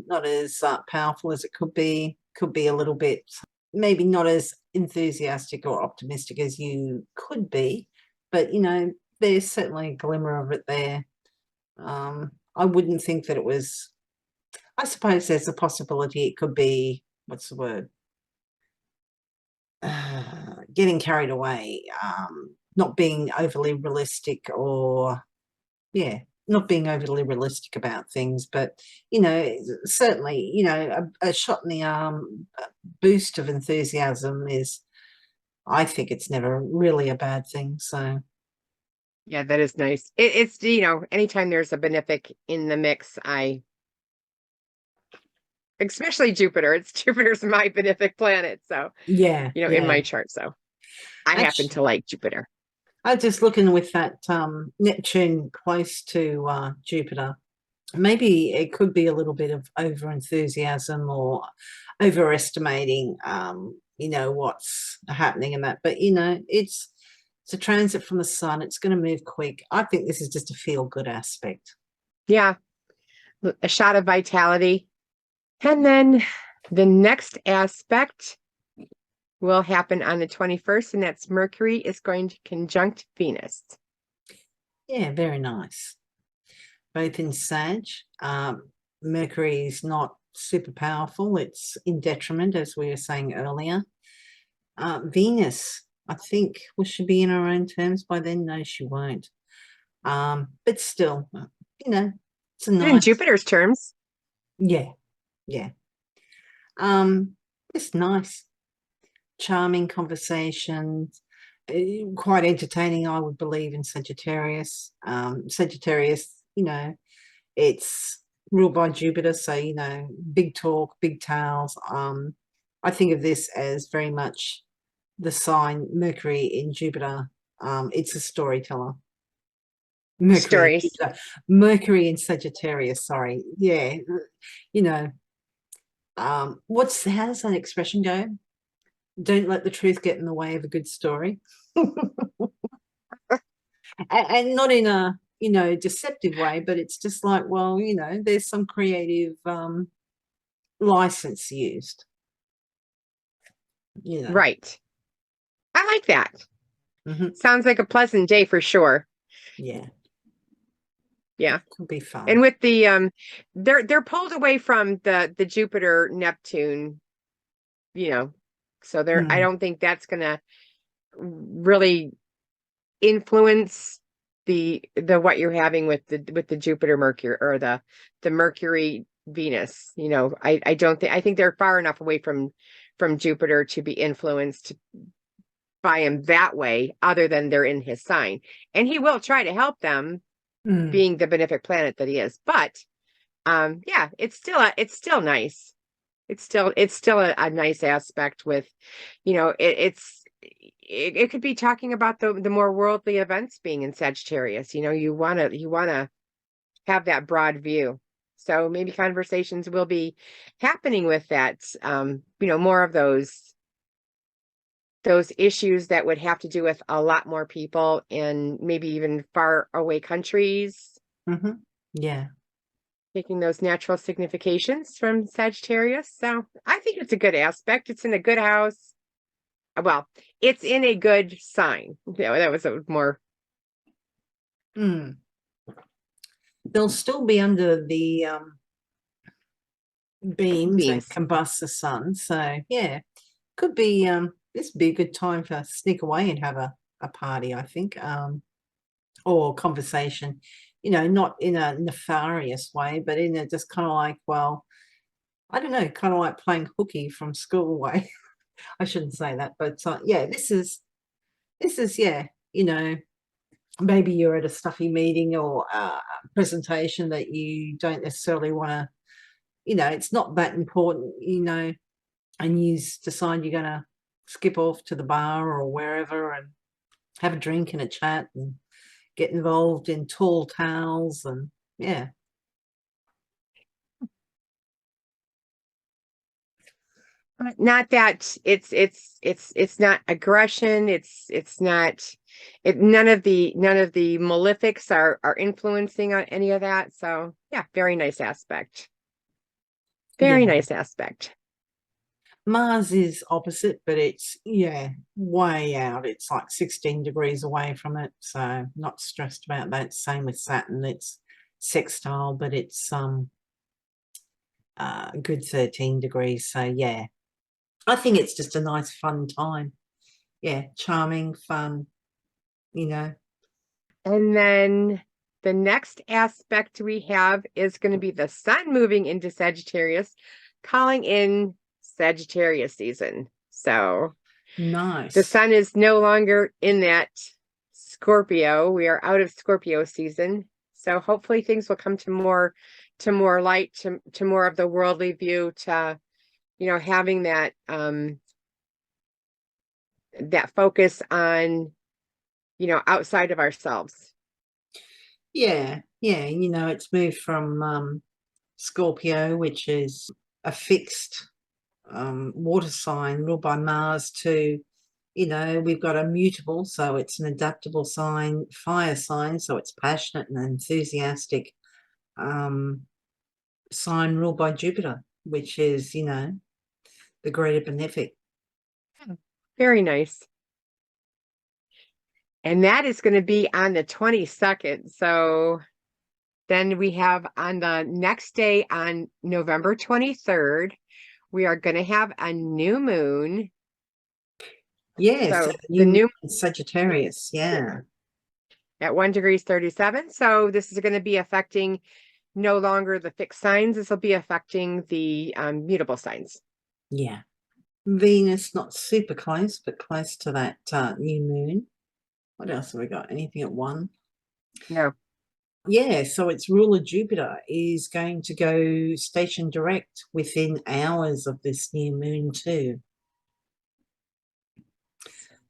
A: not as powerful as it could be. Could be a little bit, maybe not as enthusiastic or optimistic as you could be, but there's certainly a glimmer of it there. I wouldn't think that it was. I suppose there's a possibility it could be, what's the word? Getting carried away, not being overly realistic, or yeah, not being overly realistic about things. But certainly, a shot in the arm, a boost of enthusiasm is. I think it's never really a bad thing. So
B: Yeah, that is nice. It's anytime there's a benefic in the mix, especially Jupiter. It's Jupiter's my benefic planet, so
A: yeah,
B: in
A: yeah.
B: my chart. So I happen
A: Actually,
B: to like Jupiter.
A: I was just looking with that Neptune close to Jupiter. Maybe it could be a little bit of over enthusiasm or overestimating what's happening and that. But it's a transit from the sun. It's going to move quick. I think this is just a feel good aspect.
B: Yeah, a shot of vitality. And then the next aspect will happen on the 21st, and that's Mercury is going to conjunct Venus.
A: Yeah, very nice. Both in Sag. Mercury is not super powerful. It's in detriment, as we were saying earlier. Venus, I think, we should be in our own terms by then. No, she won't. But still, it's a
B: In
A: nice.
B: Jupiter's terms.
A: Yeah, yeah. It's nice, charming conversations, quite entertaining, I would believe, in Sagittarius. Sagittarius, it's ruled by Jupiter, so big talk, big tales. I think of this as very much the sign Mercury in Jupiter. It's a storyteller. Mercury in
B: Stories.
A: Jupiter. Mercury in Sagittarius, sorry. Yeah. How does that expression go? Don't let the truth get in the way of a good story. And not in a deceptive way, but it's just like, well, there's some creative license used.
B: Right. I like that. Sounds like a pleasant day for sure.
A: Yeah.
B: Yeah.
A: Could be fun.
B: And with the they're pulled away from the Jupiter Neptune, so I don't think that's gonna really influence the what you're having with the Jupiter Mercury, or the Mercury Venus. I don't think, I think they're far enough away from Jupiter to be influenced by him that way, other than they're in his sign. And he will try to help them, being the benefic planet that he is. But yeah, it's still nice. It's still a nice aspect with, it could be talking about the more worldly events being in Sagittarius. You want to have that broad view. So maybe conversations will be happening with that, more of those issues that would have to do with a lot more people, and maybe even far away countries.
A: Yeah.
B: Taking those natural significations from Sagittarius. So I think it's a good aspect. It's in a good house. Well, it's in a good sign. That was a more.
A: They'll still be under the beams that combust the sun. So yeah, could be this would be a good time to sneak away and have a party, I think, or conversation, not in a nefarious way, but in a just kind of like, well, I don't know, kind of like playing hooky from school way. I shouldn't say that, but yeah, this is yeah, maybe you're at a stuffy meeting or presentation that you don't necessarily want to, it's not that important, and you decide you're going to skip off to the bar or wherever and have a drink and a chat and get involved in tall tales, and yeah.
B: Not that it's not aggression. It's not, none of the malefics are influencing on any of that. So yeah, very nice aspect. Very nice aspect.
A: Mars is opposite, but it's, yeah, way out. It's like 16 degrees away from it, so not stressed about that. Same with Saturn. It's sextile, but it's a good 13 degrees. So yeah, I think it's just a nice fun time. Yeah, charming, fun,
B: And then the next aspect we have is going to be the sun moving into Sagittarius, calling in Sagittarius season. So
A: nice.
B: The sun is no longer in that Scorpio. We are out of Scorpio season. So hopefully things will come to more light, to more of the worldly view, to, having that, that focus on, outside of ourselves.
A: Yeah. It's moved from Scorpio, which is a fixed water sign ruled by Mars, to, we've got a mutable, so it's an adaptable sign, fire sign, so it's passionate and enthusiastic, sign ruled by Jupiter, which is, the greater benefic.
B: Very nice. And that is going to be on the 22nd. So then we have on the next day, on November 23rd, we are going to have a new moon.
A: Yes,
B: so
A: the new Sagittarius, yeah.
B: At 1 degrees 37. So this is going to be affecting no longer the fixed signs. This will be affecting the mutable signs.
A: Yeah. Venus, not super close, but close to that new moon. What else have we got? Anything at 1?
B: No.
A: Yeah, so its ruler Jupiter is going to go station direct within hours of this new moon too.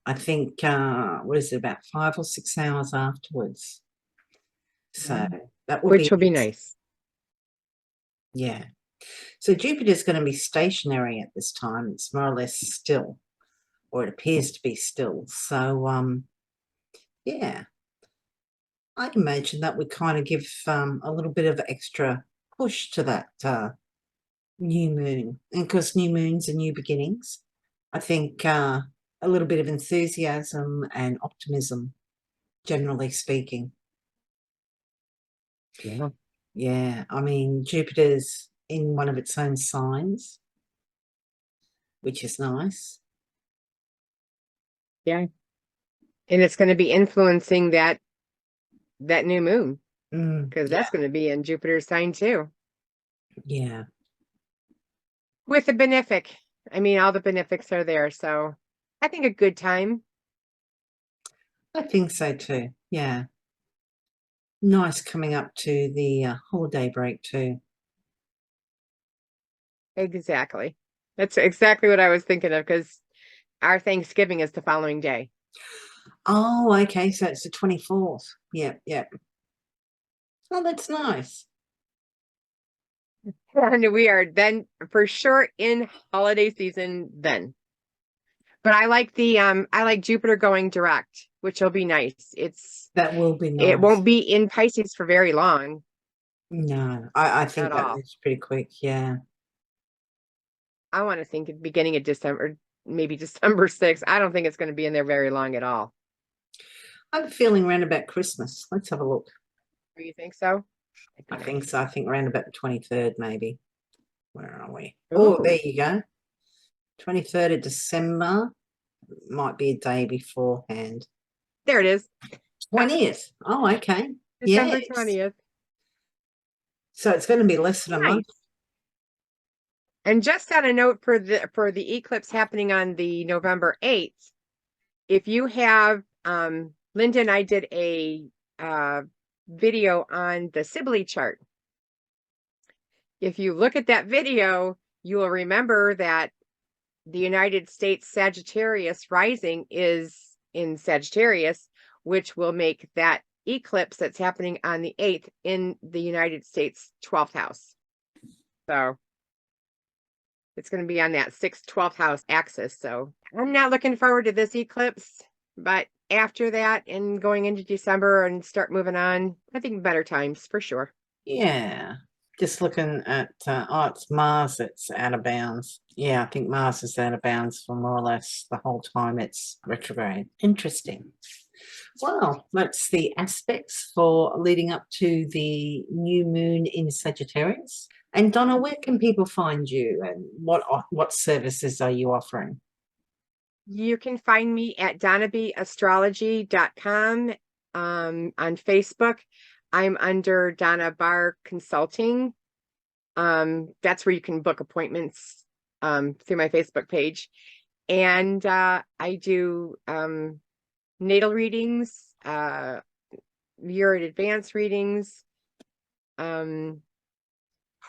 A: I think, what is it, about 5 or 6 hours afterwards. So that will
B: Which will be nice.
A: Yeah. So Jupiter's going to be stationary at this time. It's more or less still, or it appears to be still. So, yeah, I'd imagine that would kind of give a little bit of extra push to that new moon. And because new moons are new beginnings, I think a a little bit of enthusiasm and optimism, generally speaking.
B: Yeah.
A: Yeah, I mean, Jupiter's in one of its own signs, which is nice.
B: Yeah. And it's going to be influencing that new moon, because
A: Yeah,
B: that's going to be in Jupiter's sign too.
A: yeah,
B: With the benefic. I mean, all the benefics are there. So I think a good time.
A: I think so too. Yeah, nice coming up to the holiday break too.
B: Exactly. That's exactly what I was thinking of, because our Thanksgiving is the following day.
A: Oh, okay, so it's the 24th. Yep, yep. Oh, that's nice.
B: And we are then for sure in holiday season then. But I like Jupiter going direct, which will be nice.
A: That will be
B: It
A: nice.
B: won't be in Pisces for very long
A: No, I think
B: at
A: that
B: all.
A: moves pretty quick. Yeah.
B: I want to think at the beginning of December, maybe December 6th. I don't think it's going to be in there very long at all.
A: I'm feeling around about Christmas. Let's have a look.
B: Do you think so?
A: I think so. I think around about the 23rd, maybe. Where are we?
B: Ooh.
A: Oh, there you go. 23rd of December. Might be a day beforehand.
B: There it is.
A: 20th. Oh, okay.
B: December
A: Yes.
B: 20th.
A: So it's going to be less than a month.
B: Nice. And just on a note for the eclipse happening on the November 8th, if you have Lynda and I did a video on the Sibley chart. If you look at that video, you will remember that the United States Sagittarius rising is in Sagittarius, which will make that eclipse that's happening on the 8th in the United States 12th house. So it's going to be on that 6th, 12th house axis. So I'm not looking forward to this eclipse, but after that and going into December and start moving on, I think better times for sure.
A: Yeah. Just looking at, oh, it's Mars that's out of bounds. Yeah, I think Mars is out of bounds for more or less the whole time it's retrograde. Interesting. Well, that's the aspects for leading up to the new moon in Sagittarius. And Donna, where can people find you and what services are you offering?
B: You can find me at donnabastrology.com on Facebook. I'm under Donna Barr Consulting. That's where you can book appointments through my Facebook page. And I do natal readings, year in advance readings,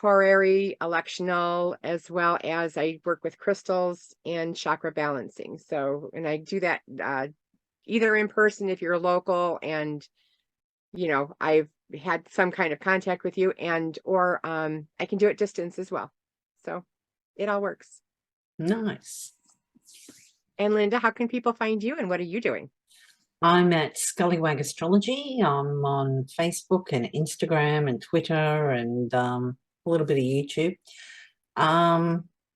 B: horary, electional, as well as I work with crystals and chakra balancing. So, and I do that either in person if you're local and, you know, I've had some kind of contact with you, and or I can do it distance as well. So it all works.
A: Nice.
B: And Lynda, how can people find you and what are you doing?
A: I'm at Scullywag Astrology. I'm on Facebook and Instagram and Twitter and a little bit of YouTube.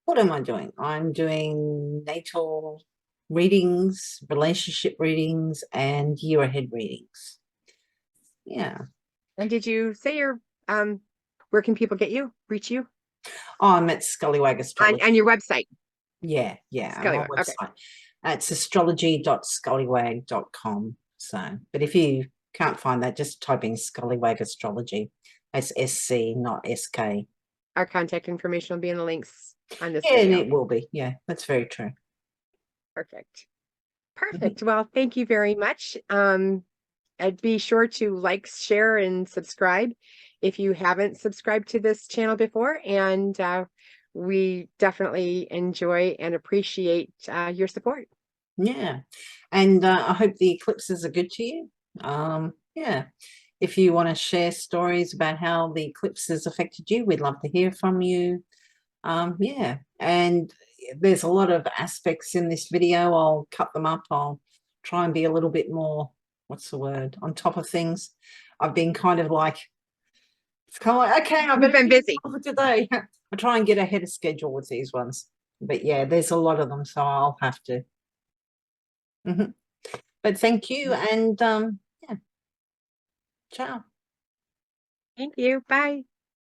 A: What am I doing? I'm doing natal readings, relationship readings, and year ahead readings. Yeah.
B: And did you say your where can people get you, reach you?
A: Oh, I'm at Scullywag Astrology.
B: On your website.
A: Yeah, I'm on
B: Scullywag,
A: website.
B: okay.
A: It's astrology.scullywag.com. So, but if you can't find that, just type in Scullywag Astrology. It's SC, not SK.
B: Our contact information will be in the links on this
A: Yeah, and
B: video.
A: it will be. Yeah, that's very true.
B: Perfect. Perfect. Well, thank you very much. I'd be sure to like, share, and subscribe if you haven't subscribed to this channel before. And we definitely enjoy and appreciate your support.
A: Yeah. And I hope the eclipses are good to you. Yeah. If you want to share stories about how the eclipses affected you, we'd love to hear from you. Yeah. And there's a lot of aspects in this video. I'll cut them up. I'll try and be a little bit more, what's the word, on top of things. I've been kind of like, it's kind of like, okay, I've
B: We've been busy
A: for today. I try and get ahead of schedule with these ones. But yeah, there's a lot of them, so I'll have to But thank you, and yeah, ciao.
B: Thank you. Bye.